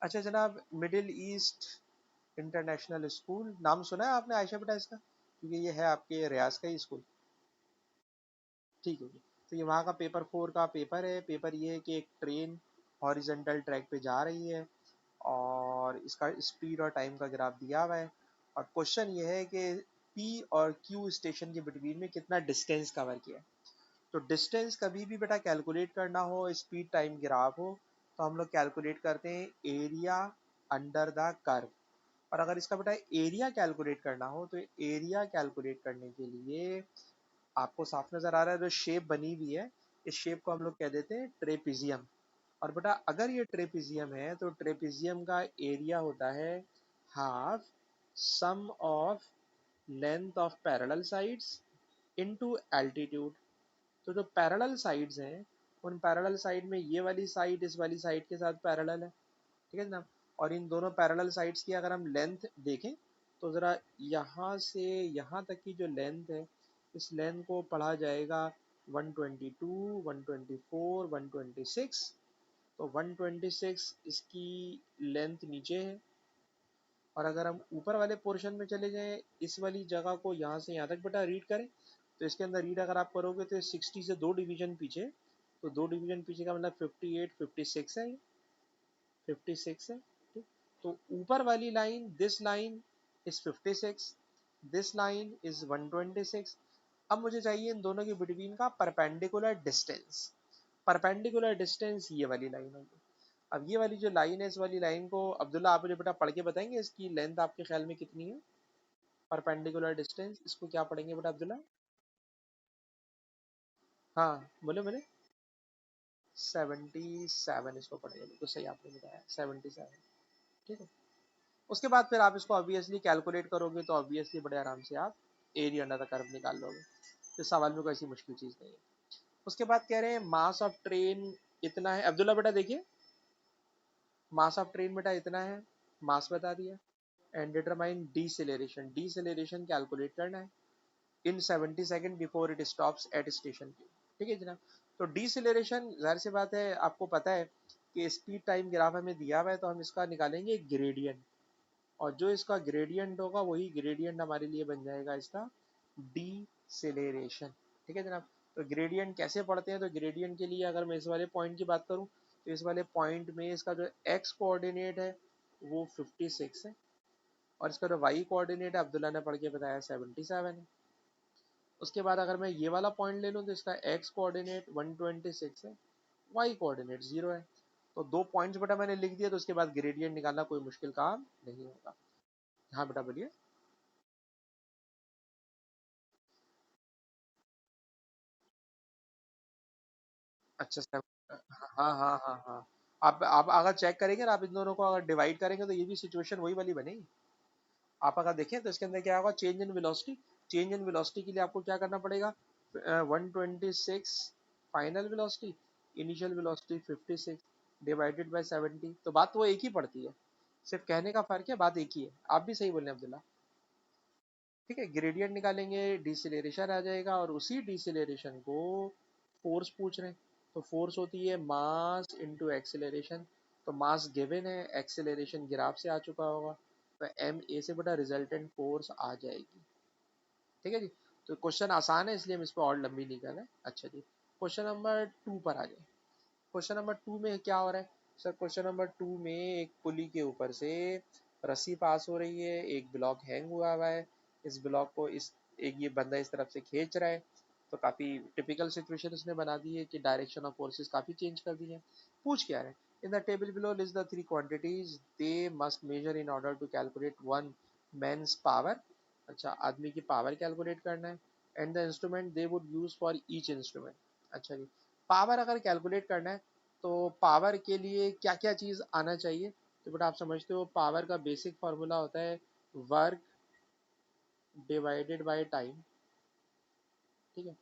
अच्छा जनाब, middle east international school नाम सुना है आपने आयशा बेटा इसका? क्योंकि ये है आपके रियाज का ही स्कूल। ठीक है जी। तो ये वहाँ का पेपर 4 का पेपर है। पेपर ये है कि एक ट्रेन हॉरिजेंटल ट्रैक पे जा रही है और इसका स्पीड और टाइम का ग्राफ दिया हुआ है। और क्वेश्चन ये है कि पी और क्यू स्टेशन के बिटवीन में कितना डिस्टेंस कवर किया है। तो डिस्टेंस कभी भी बेटा कैलकुलेट करना हो, स्पीड टाइम ग्राफ हो, तो हम लोग कैलकुलेट करते हैं एरिया अंडर द कर्व। और अगर इसका बेटा एरिया कैलकुलेट करना हो तो एरिया कैलकुलेट करने के लिए आपको साफ नजर आ रहा है जो शेप बनी हुई है, इस शेप को हम लोग कह देते हैं ट्रेपिजियम। और बेटा अगर ये ट्रेपिजियम है तो ट्रेपिजियम का एरिया होता है half sum of length of parallel sides into altitude. तो जो पैरेलल साइड्स हैं उन पैरेलल साइड में ये वाली साइड इस वाली साइड के साथ पैरेलल है, ठीक है जनाब। और इन दोनों पैरेलल साइड्स की अगर हम लेंथ देखें तो ज़रा यहाँ से यहाँ तक की जो लेंथ है, इस लेंथ को पढ़ा जाएगा 122, 124, 126। तो 126 इसकी लेंथ नीचे है। और अगर हम ऊपर वाले पोर्शन में चले जाएं, इस वाली जगह को यहाँ से यहाँ तक बेटा रीड करें, तो इसके अंदर रीड अगर आप करोगे तो 60 से 2 डिवीजन पीछे, तो 2 डिवीजन पीछे का मतलब 58, 56 है, 56 है। ठीक। तो ऊपर वाली line, this line is 56, this line is 126। अब मुझे चाहिए इन दोनों के बिटवीन का परपेंडिकुलर डिस्टेंस। परपेंडिकुलर डिस्टेंस ये वाली लाइन होगी। अब ये वाली जो लाइन है, इस वाली लाइन को अब्दुल्ला आप मुझे बेटा पढ़ के बताएंगे इसकी लेंथ आपके ख्याल में कितनी है? परपेंडिकुलर डिस्टेंस इसको क्या पढ़ेंगे बेटा अब्दुल्ला? हाँ बोले बोले। 77 इसको पढ़ेंगे, बिल्कुल सही आपने बताया, 77। ठीक है। उसके बाद फिर आप इसको ऑब्वियसली कैलकुलेट करोगे तो ऑब्वियसली बड़े आराम से आप एरिया अंडर द कर्व निकाल लोगे। तो सवाल में कोई ऐसी मुश्किल चीज़ नहीं है। उसके बाद कह रहे हैं मास ऑफ ट्रेन इतना है। अब्दुल्ला बेटा देखिए, मास ऑफ ट्रेन बेटा इतना है, मास बता दिया। एंड डिटरमाइन डीसेलेरेशन, डीसेलेरेशन कैलकुलेट करना है इन 70 second before it stops at station पे। ठीक है जनाब। तो डीसेलेरेशन जाहिर सी बात है आपको पता है कि स्पीड टाइम ग्राफ हमें दिया हुआ है, तो हम इसका निकालेंगे ग्रेडियंट। और जो इसका ग्रेडियंट होगा वही ग्रेडियंट हमारे लिए बन जाएगा इसका डीसेलेरेशन। ठीक है जनाब। तो ग्रेडियंट कैसे पढ़ते हैं? तो ग्रेडियंट के लिए अगर मैं इस वाले पॉइंट की बात करूं तो इस वाले पॉइंट में इसका जो एक्स कोऑर्डिनेट है वो 56 है, और इसका जो वाई कोऑर्डिनेट है अब्दुल्ला ने पढ़ के बताया 77 है। उसके बाद अगर मैं ये वाला पॉइंट ले लूँ तो इसका एक्स कोऑर्डिनेट 126 है, वाई कोऑर्डिनेट 0 है। तो 2 पॉइंट्स बेटा मैंने लिख दिया, तो उसके बाद ग्रेडियंट निकालना कोई मुश्किल काम नहीं होगा। हाँ बेटा बोलिए। अच्छा सर। हाँ हाँ हाँ हाँ। आप अगर चेक करेंगे ना, आप इन दोनों को अगर डिवाइड करेंगे तो ये भी सिचुएशन वही वाली बनेगी। आप अगर देखें तो इसके अंदर क्या होगा, change in velocity. Change in velocity के लिए आपको क्या करना पड़ेगा? 126 final velocity, initial velocity 56 divided by 70। तो बात तो वो एक ही पड़ती है, सिर्फ कहने का फर्क है, बात एक ही है। आप भी सही बोल रहे हैं अब्दुल्ला। ठीक है। ग्रेडियंट निकालेंगे, डिसेलेरेशन आ जाएगा, और उसी डिसेलेरेशन को फोर्स पूछ रहे हैं। तो फोर्स होती है मास इनटू एक्सेलरेशन। तो मास गिवन है, एक्सेलरेशन ग्राफ से आ चुका होगा, तो एम ए से बटा रिजल्टेंट फोर्स आ जाएगी। ठीक है जी। तो क्वेश्चन आसान है इसलिए हम इस पर और लंबी नहीं कर रहे। अच्छा जी, क्वेश्चन नंबर 2 पर आ जाए। क्वेश्चन नंबर 2 में क्या हो रहा है? सर क्वेश्चन नंबर 2 में एक पुली के ऊपर से रस्सी पास हो रही है, एक ब्लॉक हैंग हुआ हुआ है। इस ब्लॉक को इस एक ये बंदा इस तरफ से खींच रहा है। तो काफ़ी टिपिकल सिचुएशन उसने बना दी है कि डायरेक्शन ऑफ फोर्सेस काफ़ी चेंज कर दी है। पूछ क्या रहे हैं? In the table below list the 3 quantities they must measure in order to calculate one man's power. अच्छा, आदमी की पावर कैलकुलेट करना है। And the instrument they would use for each instrument. अच्छा जी। पावर अगर कैलकुलेट करना है तो पावर के लिए क्या क्या चीज़ आना चाहिए? तो बेटा आप समझते हो पावर का बेसिक फार्मूला होता है वर्क डिवाइडेड बाय टाइम। ठीक है।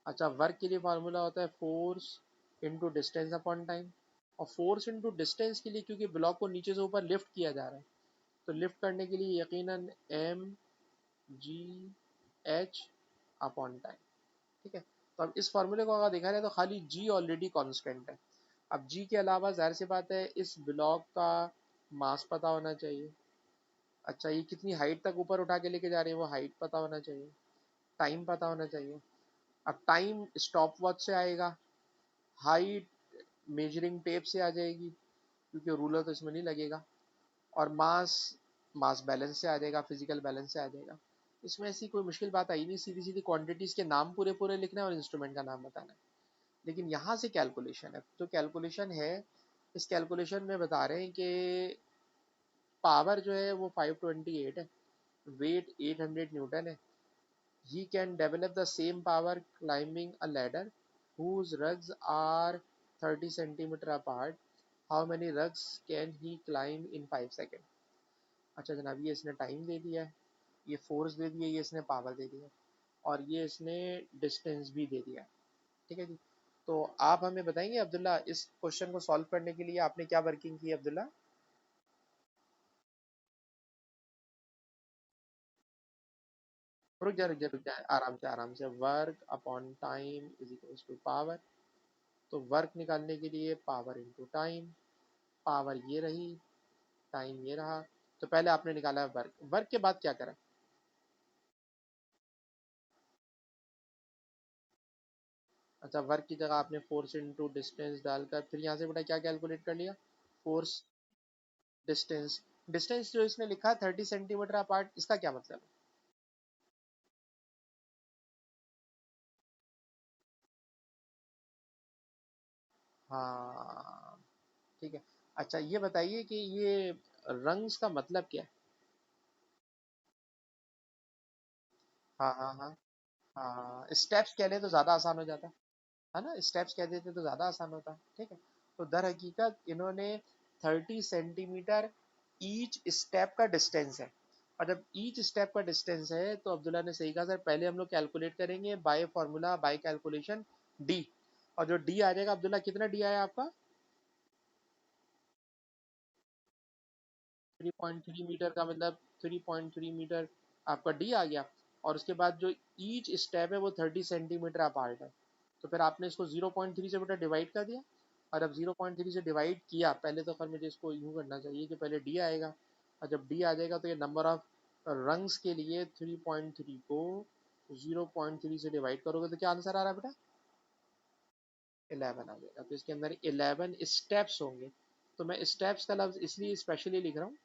अच्छा, वर्क के लिए फार्मूला होता है force into distance upon time. और फोर्स इनटू डिस्टेंस के लिए, क्योंकि ब्लॉक को नीचे से ऊपर लिफ्ट किया जा रहा है, तो लिफ्ट करने के लिए यकीनन M G H upon time. ठीक है। तो अब इस फार्मूले को अगर देखा जाए तो खाली जी ऑलरेडी कांस्टेंट है। अब जी के अलावा जाहिर सी बात है इस ब्लॉक का मास पता होना चाहिए। अच्छा, ये कितनी हाइट तक ऊपर उठा के लेके जा रहे हैं वो हाइट पता होना चाहिए। टाइम पता होना चाहिए। अब टाइम स्टॉप वॉच से आएगा, हाइट मेजरिंग टेप से आ जाएगी क्योंकि रूलर तो इसमें नहीं लगेगा, और मास मास बैलेंस से आ जाएगा, फिजिकल बैलेंस से आ जाएगा। इसमें ऐसी कोई मुश्किल बात आई नहीं, सीधी सीधी क्वांटिटीज के नाम पूरे पूरे लिखना है और इंस्ट्रूमेंट का नाम बताना है। लेकिन यहाँ से कैलकुलेशन है, जो कैलकुलेशन है इस कैलकुलेशन में बता रहे हैं कि पावर जो है वो 528 है, वेट 800 न्यूटन है। ही can develop the same power climbing a ladder whose rugs are 30 centimeter apart. How many rugs can he climb in 5 seconds? अच्छा जनाब, ये इसने टाइम दे दिया है, ये फोर्स दे दिया, ये इसने पावर दे दिया, और ये इसने डिस्टेंस भी दे दिया। ठीक है जी। तो आप हमें बताएंगे अब्दुल्ला, इस क्वेश्चन को सॉल्व करने के लिए आपने क्या वर्किंग की अब्दुल्ला? रुक जा, आराम से। Work upon time is equals to power. तो वर्क निकालने के लिए पावर इंटू टाइम, पावर ये रही, टाइम ये रहा। तो पहले आपने निकाला वर्क, वर्क के बाद क्या करा? अच्छा, वर्क की जगह आपने फोर्स इंटू डिस्टेंस डालकर फिर यहाँ से बेटा क्या कैलकुलेट कर लिया? Force, distance. डिस्टेंस जो इसने लिखा 30 सेंटीमीटर अपार्ट, इसका क्या मतलब है? हाँ, ठीक है। अच्छा ये बताइए कि ये रंग्स का मतलब क्या है? हाँ हाँ हाँ। हाँ, स्टेप्स कह ले तो ज्यादा आसान हो जाता है ना, स्टेप्स कह देते तो ज्यादा आसान होता। ठीक है। तो दर हकीकत इन्होंने 30 सेंटीमीटर ईच स्टेप का डिस्टेंस है। और जब ईच स्टेप का डिस्टेंस है तो अब्दुल्ला ने सही कहा सर, पहले हम लोग कैलकुलेट करेंगे by formula, by calculation D. और जो डी आ जाएगा अब्दुल्ला, कितना डी आया आपका? 3.3 मीटर का मतलब 3.3 मीटर आपका डी आ गया। और उसके बाद जो ईच स्टेप है वो 30 सेंटीमीटर अपार्ट है। तो फिर आपने इसको 0.3 से बेटा डिवाइड कर दिया। और अब 0.3 से डिवाइड किया, पहले तो फिर मुझे इसको यूं करना चाहिए कि पहले डी आएगा, और जब डी आ जाएगा तो ये नंबर ऑफ रंग्स के लिए 3.3 को 0.3 से डिवाइड करोगे तो क्या आंसर आ रहा है बेटा? 11 आ जाएगा। तो इसके अंदर 11 स्टेप्स होंगे। तो मैं स्टेप्स का लफ्ज इसलिए स्पेशली लिख रहा हूँ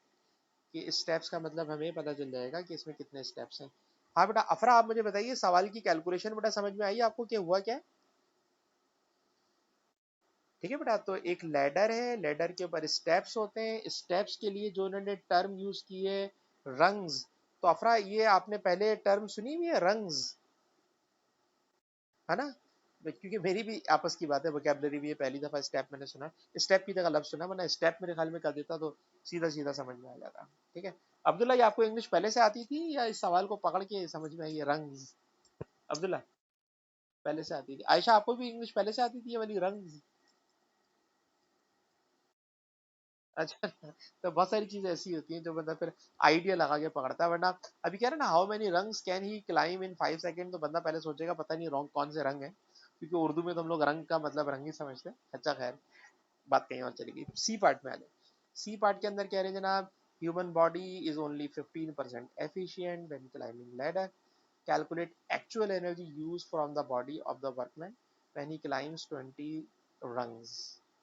कि स्टेप्स का मतलब हमें पता चल जाएगा कि इसमें कितने स्टेप्स हैं। हाँ बेटा अफरा, आप मुझे बताइए सवाल की कैलकुलेशन बेटा समझ में आई आपको कि हुआ क्या है? ठीक है बेटा, तो एक लैडर है, लैडर के ऊपर स्टेप्स होते हैं, स्टेप्स के लिए जो उन्होंने टर्म यूज की है रंग्स। तो अफरा ये आपने पहले टर्म सुनी हुई है रंग्स, है ना? क्योंकि मेरी भी आपस की बात है, वोकेबलरी भी है, पहली दफा स्टेप मैंने सुना, स्टेप की जगह लफ्ज सुना, वरना स्टेप मेरे ख्याल में कर देता तो सीधा सीधा समझ में आ जाता। ठीक है। अब्दुल्ला, ये आपको इंग्लिश पहले से आती थी या इस सवाल को पकड़ के समझ में आई है रंग? अब्दुल्ला, पहले से आती थी। आयशा, आपको भी इंग्लिश पहले से आती थी ये वाली रंग? अच्छा। तो बहुत सारी चीजें ऐसी होती हैं जो बंदा फिर आइडिया लगा के पकड़ता है, वरना अभी कह रहे ना how many rungs can he climb in 5 second, तो बंदा पहले सोचेगा पता नहीं रॉन्ग कौन से रंग है, क्योंकि उर्दू में तो हम लोग रंग का मतलब रंग ही समझते हैं। अच्छा खैर, बात कहीं और चली गई। सी पार्ट में आ जाए। सी पार्ट के अंदर कह रहे हैं जनाब, human body is only 15% efficient when climbing ladder. Calculate actual energy use from the body of the workman when he climbs 20 rungs.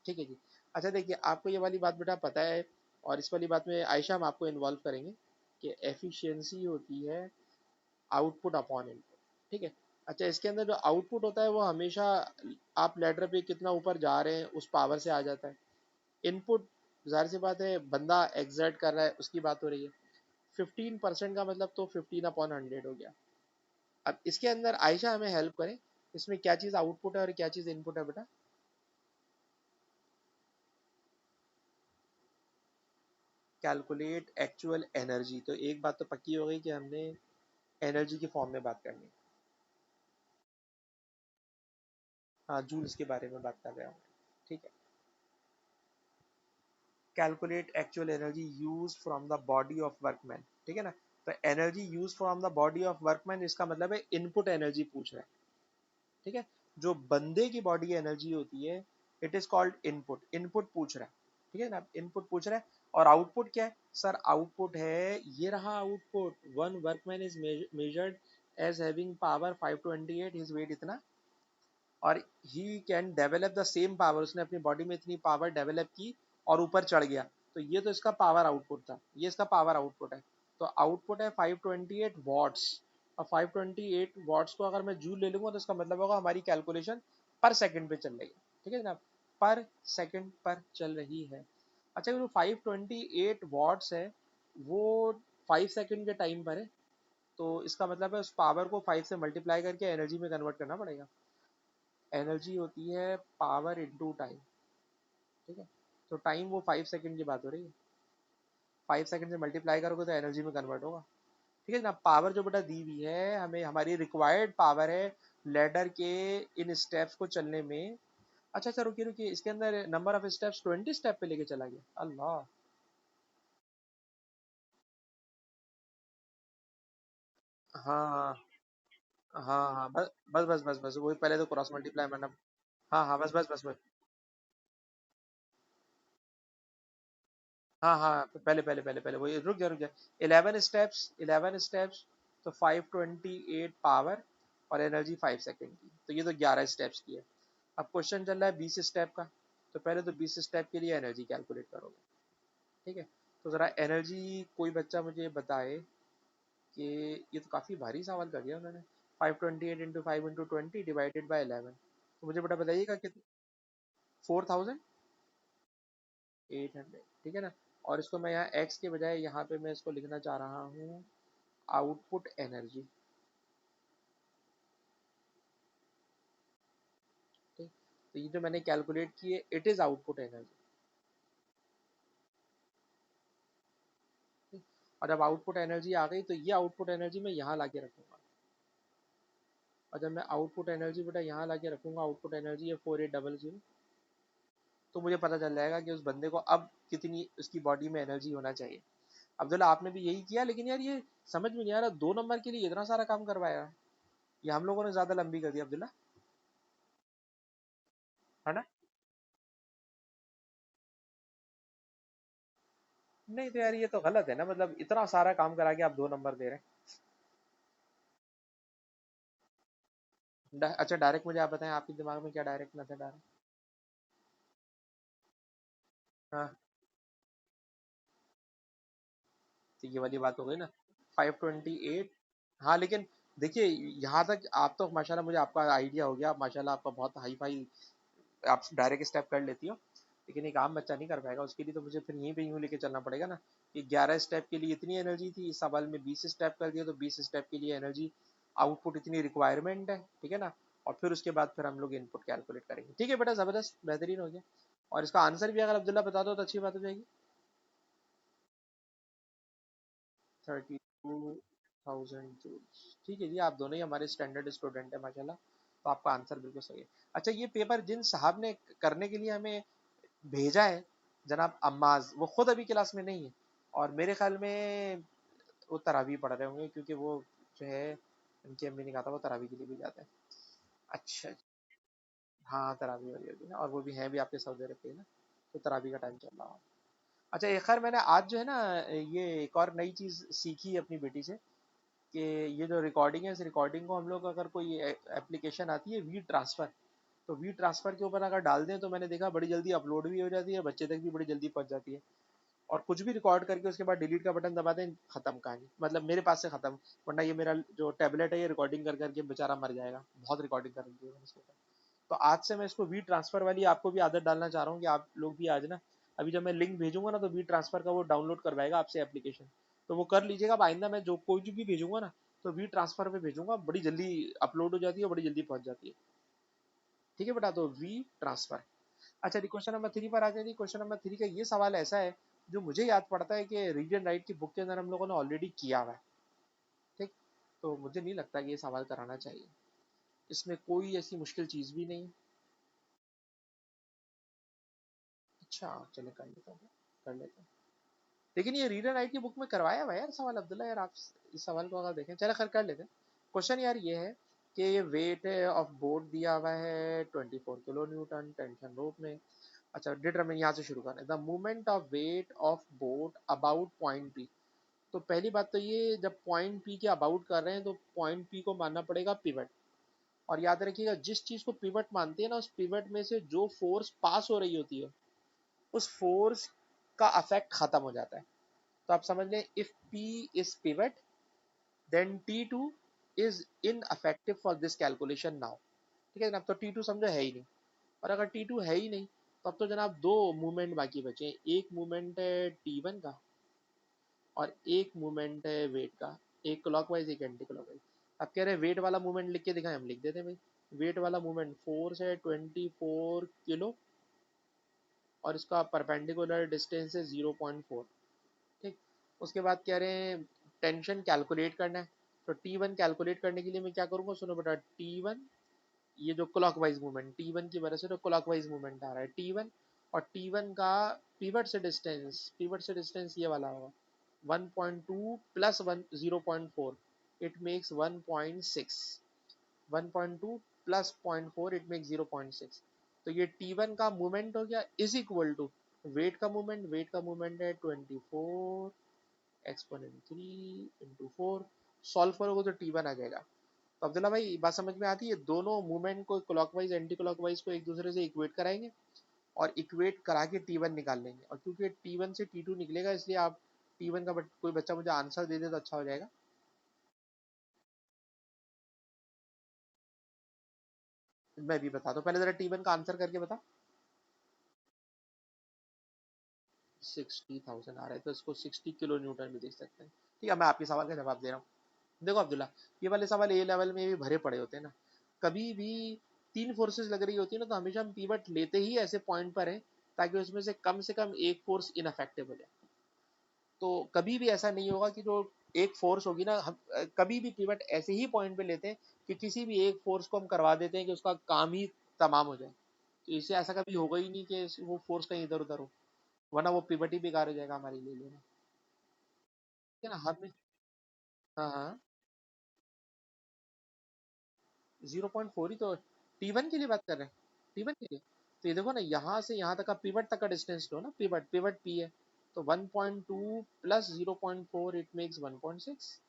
ठीक है जी। अच्छा देखिए, आपको ये वाली बात बेटा पता है, और इस वाली बात में आयशा हम आपको इन्वॉल्व करेंगे कि एफिशिएंसी होती है आउटपुट अपॉन इनपुट। ठीक है। अच्छा, इसके अंदर जो आउटपुट होता है वो हमेशा आप लैडर पे कितना ऊपर जा रहे हैं उस पावर से आ जाता है। इनपुट, जाहिर सी बात है बंदा एग्जर्ट कर रहा है उसकी बात हो रही है। 15% का मतलब तो 15/100 हो गया। अब इसके अंदर आयशा हमें हेल्प करें, इसमें क्या चीज़ आउटपुट है और क्या चीज़ इनपुट है बेटा? कैलकुलेट एक्चुअल एनर्जी, तो एक बात तो पक्की हो गई कि हमने एनर्जी की फॉर्म में बात करनी है। हाँ, जूल्स के बारे में बात कर रहे हो। ठीक है। Calculate actual energy use from the body of workman. ठीक है ना? तो energy use from the body of workman, इसका मतलब है इनपुट एनर्जी पूछ रहा है। ठीक है। जो बंदे की बॉडी एनर्जी होती है, it is called input, input पूछ रहा है। ठीक है ना, इनपुट पूछ रहा है। और आउटपुट क्या है सर, आउटपुट है ये रहा output, one workman is measured as having power 528, his weight इतना, और ही can develop the same power, उसने अपनी बॉडी में इतनी पावर डेवलप की और ऊपर चढ़ गया। तो ये तो इसका पावर आउटपुट था, ये इसका पावर आउटपुट है। तो आउटपुट है 528 वॉट्स। और 528 वॉट्स को अगर मैं जूल ले लूंगा तो इसका मतलब होगा हमारी कैलकुलेशन पर सेकंड पे चल रही है। ठीक है जनाब, पर सेकंड पर चल रही है। अच्छा, जो 528 वॉट्स है वो 5 सेकंड के टाइम पर है, तो इसका मतलब है उस पावर को 5 से मल्टीप्लाई करके एनर्जी में कन्वर्ट करना पड़ेगा। एनर्जी होती है पावर इनटू टाइम। ठीक है, तो टाइम वो 5 सेकंड की बात हो रही है, 5 सेकंड से मल्टीप्लाई करोगे तो एनर्जी में कन्वर्ट होगा। ठीक है ना, पावर जो बेटा दी हुई है हमें, हमारी रिक्वायर्ड पावर है लेडर के इन स्टेप्स को चलने में। अच्छा अच्छा, रुकिए रुकिए, इसके अंदर नंबर ऑफ स्टेप्स 20 स्टेप पे लेके चला गया, अल्लाह। हाँ हाँ हाँ, बस बस बस बस बस वही, पहले तो क्रॉस मल्टीप्लाई मारना। हाँ हाँ, बस बस बस बस। हाँ हाँ, पहले पहले पहले पहले वही, रुक जा रुक जा। 11 स्टेप्स, 11 स्टेप्स, तो 528 पावर और एनर्जी 5 सेकेंड की, तो ये तो 11 स्टेप्स की है। अब क्वेश्चन चल रहा है 20 स्टेप का, तो पहले तो 20 स्टेप के लिए एनर्जी कैलकुलेट करोगे। ठीक है, तो ज़रा एनर्जी कोई बच्चा मुझे बताए कि, ये तो काफ़ी भारी सवाल कर दिया उन्होंने। 528 इंटू 5 इंटू 20 डिवाइडेड बाई 11, तो मुझे बेटा बताइएगा कितना। 4800, ठीक है ना। और इसको मैं यहाँ एक्स के बजाय यहाँ पे मैं इसको लिखना चाह रहा हूँ आउटपुट एनर्जी। ठीक, तो ये जो मैंने कैलकुलेट की है इट इज आउटपुट एनर्जी। और जब आउटपुट एनर्जी आ गई तो ये आउटपुट एनर्जी मैं यहाँ ला के रखूंगा। और जब मैं आउटपुट एनर्जी बेटा यहाँ ला के रखूंगा, आउटपुट एनर्जी है 4800, तो मुझे पता चल जाएगा कि उस बंदे को अब कितनी उसकी बॉडी में एनर्जी होना चाहिए। अब्दुल्ला आपने भी यही किया, लेकिन यार ये समझ में नहीं आ रहा, 2 नंबर के लिए इतना सारा काम करवाया, ये हम लोगों ने ज्यादा लंबी कर दी अब्दुल्ला, है ना। नहीं तो यार ये तो गलत है ना, मतलब इतना सारा काम करा के आप 2 नंबर दे रहे हैं। अच्छा डायरेक्ट मुझे आप बताएं, आपके दिमाग में क्या डायरेक्ट मेथड आ रहा है। हाँ, तो ये वाली बात हो गई ना, 528। हाँ लेकिन देखिए, यहाँ तक आप तो माशाल्लाह, मुझे आपका आइडिया हो गया, आप माशाल्लाह आपका बहुत हाई फाई, आप डायरेक्ट स्टेप कर लेती हो। लेकिन एक आम बच्चा नहीं कर पाएगा, उसके लिए तो मुझे फिर यहीं पे यूँ लेके चलना पड़ेगा ना कि 11 स्टेप के लिए इतनी एनर्जी थी, इस सवाल में 20 स्टेप कर दिया तो 20 स्टेप के लिए एनर्जी आउटपुट इतनी रिक्वायरमेंट है। ठीक है ना, और फिर उसके बाद फिर हम लोग इनपुट कैलकुलेट करेंगे। ठीक है बेटा, ज़बरदस्त, बेहतरीन हो गया। और इसका आंसर भी अगर अब्दुल्ला बता दो तो अच्छी बात हो जाएगी। 32,000 जूल्स, ठीक है जी, आप दोनों ही हमारे स्टैंडर्ड स्टूडेंट हैं माशाल्लाह, तो आपका आंसर बिल्कुल सही है। अच्छा, ये पेपर जिन साहब ने करने के लिए हमें भेजा है, जनाब अम्माज, वो खुद अभी क्लास में नहीं है, और मेरे ख्याल में वो तरावी पढ़ रहे होंगे, क्योंकि वो जो है, उनकी अम्मी ने कहा था वो तरावी के लिए भी जाते हैं। अच्छा, हाँ तरावी वाली होगी ना, और वो भी हैं भी आपके सऊदी अरब के ना, तो तरावी का टाइम चल रहा हो। अच्छा, एक खैर मैंने आज जो है ना, ये एक और नई चीज़ सीखी अपनी बेटी से, कि ये जो रिकॉर्डिंग है, इस रिकॉर्डिंग को हम लोग अगर कोई एप्लीकेशन आती है वी ट्रांसफ़र, तो वी ट्रांसफ़र के ऊपर अगर डाल दें तो मैंने देखा बड़ी जल्दी अपलोड भी हो जाती है, बच्चे तक भी बड़ी जल्दी पहुंच जाती है। और कुछ भी रिकॉर्ड करके उसके बाद डिलीट का बटन दबा दें, खत्म कहानी, मतलब मेरे पास से खत्म। वरना ये मेरा जो टैबलेट है ये रिकॉर्डिंग कर करके बेचारा मर जाएगा, बहुत रिकॉर्डिंग कर रही है मैंने इसके ऊपर। तो आज से मैं इसको वी ट्रांसफर वाली आपको भी आदत डालना चाह रहा हूँ कि आप लोग भी आज ना, अभी जब मैं लिंक भेजूंगा ना तो वी ट्रांसफर का वो डाउनलोड करवाएगा आपसे एप्लीकेशन, तो वो कर लीजिएगा। अब आइंदा मैं जो कोई भी भेजूंगा ना, तो वी ट्रांसफर पे भेजूंगा, बड़ी जल्दी अपलोड हो जाती है, बड़ी जल्दी पहुंच जाती है। ठीक है बेटा, तो वी ट्रांसफर। अच्छा जी, क्वेश्चन नंबर 3 पर आ जाए। क्वेश्चन नंबर 3 का ये सवाल ऐसा है, जो मुझे याद पड़ता है कि रीड एंड राइट की बुक के अंदर हम लोगों ने ऑलरेडी किया हुआ है। ठीक, तो मुझे नहीं लगता कि ये सवाल कराना चाहिए, इसमें कोई ऐसी मुश्किल चीज़ भी नहीं है। अच्छा चले, कर लेते हैं, कर लेते हैं। लेकिन ये रीड एंड राइट की बुक में करवाया हुआ है यार सवाल अब्दुल्ला, यार आप इस सवाल को अगर देखें, चलो खैर कर लेते हैं। क्वेश्चन यार ये है कि ये वेट ऑफ बोर्ड दिया हुआ है 24 किलो न्यूटन टेंशन रोप में, अच्छा डिटरमिन यहाँ से शुरू करना है, the movement of weight of boat about point P. तो पहली बात तो ये, जब पॉइंट पी के अबाउट कर रहे हैं तो पॉइंट पी को मानना पड़ेगा पिवट। और याद रखिएगा जिस चीज को पिवट मानते हैं ना, उस पिवट में से जो फोर्स पास हो रही होती है उस फोर्स का अफेक्ट खत्म हो जाता है। तो आप समझ लें, if P is pivot then T two is ineffective for this calculation now. ठीक है जनाब, तो टी टू समझो है ही नहीं। और अगर टी टू है ही नहीं तो अब तो जनाब दो मूवमेंट बाकी बचे हैं, एक मूवमेंट है टी वन का और एक मूवमेंट है वेट का, एक क्लॉकवाइज एक एंटी क्लॉकवाइज। अब कह रहे हैं वेट वाला मूवमेंट लिख के दिखाएं, हम लिख देते हैं भाई। वेट वाला मूवमेंट फोर्स है 24 किलो और इसका परपेंडिकुलर डिस्टेंस है 0.4। ठीक, उसके बाद कह रहे हैं टेंशन कैलकुलेट करना है। तो टी वन कैलकुलेट करने के लिए मैं क्या करूंगा, सुनो बेटा, टी वन, ये जो क्लॉकवाइज मूवमेंट टी वन की वजह से तो क्लॉकवाइज मूवमेंट आ रहा है टी वन, और टी वन का पिवट से डिस्टेंस ये वाला होगा 1.2 plus 0.4, it makes 1.6। 1.2 plus 0.4 it makes 0.6। तो ये T1 का मूवमेंट हो गया इज इक्वल टू वेट का मूवमेंट है 24 एक्सपोनेंट 3 इंटू 4। सॉल्व करोगे तो T1 आ जाएगा। तो अब्दुल्ला भाई बात समझ में आती है, दोनों मूवमेंट को क्लॉकवाइज एंटी क्लॉकवाइज को एक दूसरे से इक्वेट कराएंगे और इक्वेट करा के T1 निकाल लेंगे। और क्योंकि T1 से T2 निकलेगा इसलिए आप T1 का कोई बच्चा मुझे आंसर दे दे तो अच्छा हो जाएगा। मैं भी बता दूं, पहले जरा T1 का आंसर करके बता। 60,000 आ रहा है तो इसको 60 किलो न्यूटन भी देख सकते हैं। ठीक है, मैं आपके सवाल का जवाब दे रहा हूँ। देखो अब्दुल्ला, ये वाले सवाल ए लेवल में भी भरे पड़े होते हैं ना। कभी भी तीन फोर्सेस लग रही होती है ना तो हमेशा हम पीवट लेते ही ऐसे पॉइंट पर है ताकि उसमें से कम एक फोर्स इनअफेक्टिव हो जाए। तो कभी भी ऐसा नहीं होगा कि जो एक फोर्स होगी ना, हम कभी भी पिवट ऐसे ही पॉइंट पे लेते हैं कि किसी भी एक फोर्स को हम करवा देते हैं कि उसका काम ही तमाम हो जाए। तो इससे ऐसा कभी होगा ही नहीं कि वो फोर्स कहीं इधर उधर हो, वरना वो पिवट ही बेकार हो जाएगा हमारे लिए लेना। ठीक है ना, हमें। हाँ हाँ, 0.4 ही तो T1 के लिए बात कर रहे हैं, T1 के लिए। तो ये देखो ना, यहाँ से यहाँ तक का पिवट तक का डिस्टेंस लो ना, पिवट पिवट P है, तो 1.2 प्लस 0.4 इट मेक्स 1.6।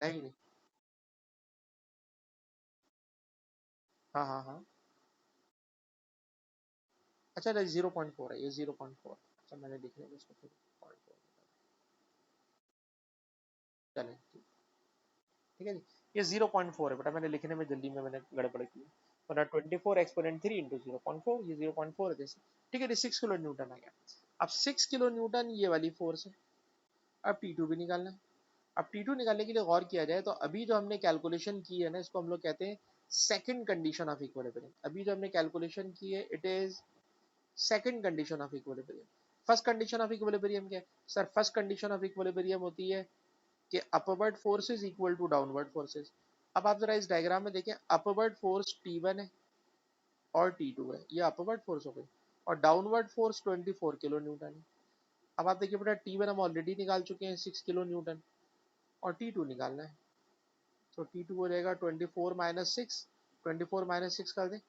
नहीं नहीं, हाँ हाँ हाँ। अच्छा 0.4 है, ये 0.4। अच्छा मैंने लिख लिया इसको फिर 0.4। चलें ठीक है जी, ये 0.4 है बेटा, मैंने लिखने में जल्दी में मैंने गड़बड़ की है। वरना 24 एक्सपोनेंट 3 इंटू 0.4, ये 0.4 है जैसे। ठीक है, ये 6 किलो न्यूटन आ गया। अब 6 किलो न्यूटन ये वाली फोर्स है। अब T2 भी निकालना है। अब T2 निकालने के लिए गौर किया जाए तो अभी जो हमने कैलकुलेशन की है ना, इसको हम लोग कहते हैं सेकंड कंडीशन ऑफ इक्विलिब्रियम। अभी जो हमने कैलकुलेशन की है it is second condition of equilibrium. First condition of equilibrium क्या है sir? First condition of equilibrium होती है कि upward force is equal to downward forces. अब आप जरा इस डायग्राम में देखें, अपवर्ड फोर्स T1 है और T2 है, ये अपवर्ड फोर्स हो गई, और डाउनवर्ड फोर्स 24 किलो न्यूटन है। अब आप देखिए बेटा, T1 हम ऑलरेडी निकाल चुके हैं 6 किलो न्यूटन, और T2 निकालना है। तो T2 हो जाएगा 24 - 6, 24 - 6 कर दें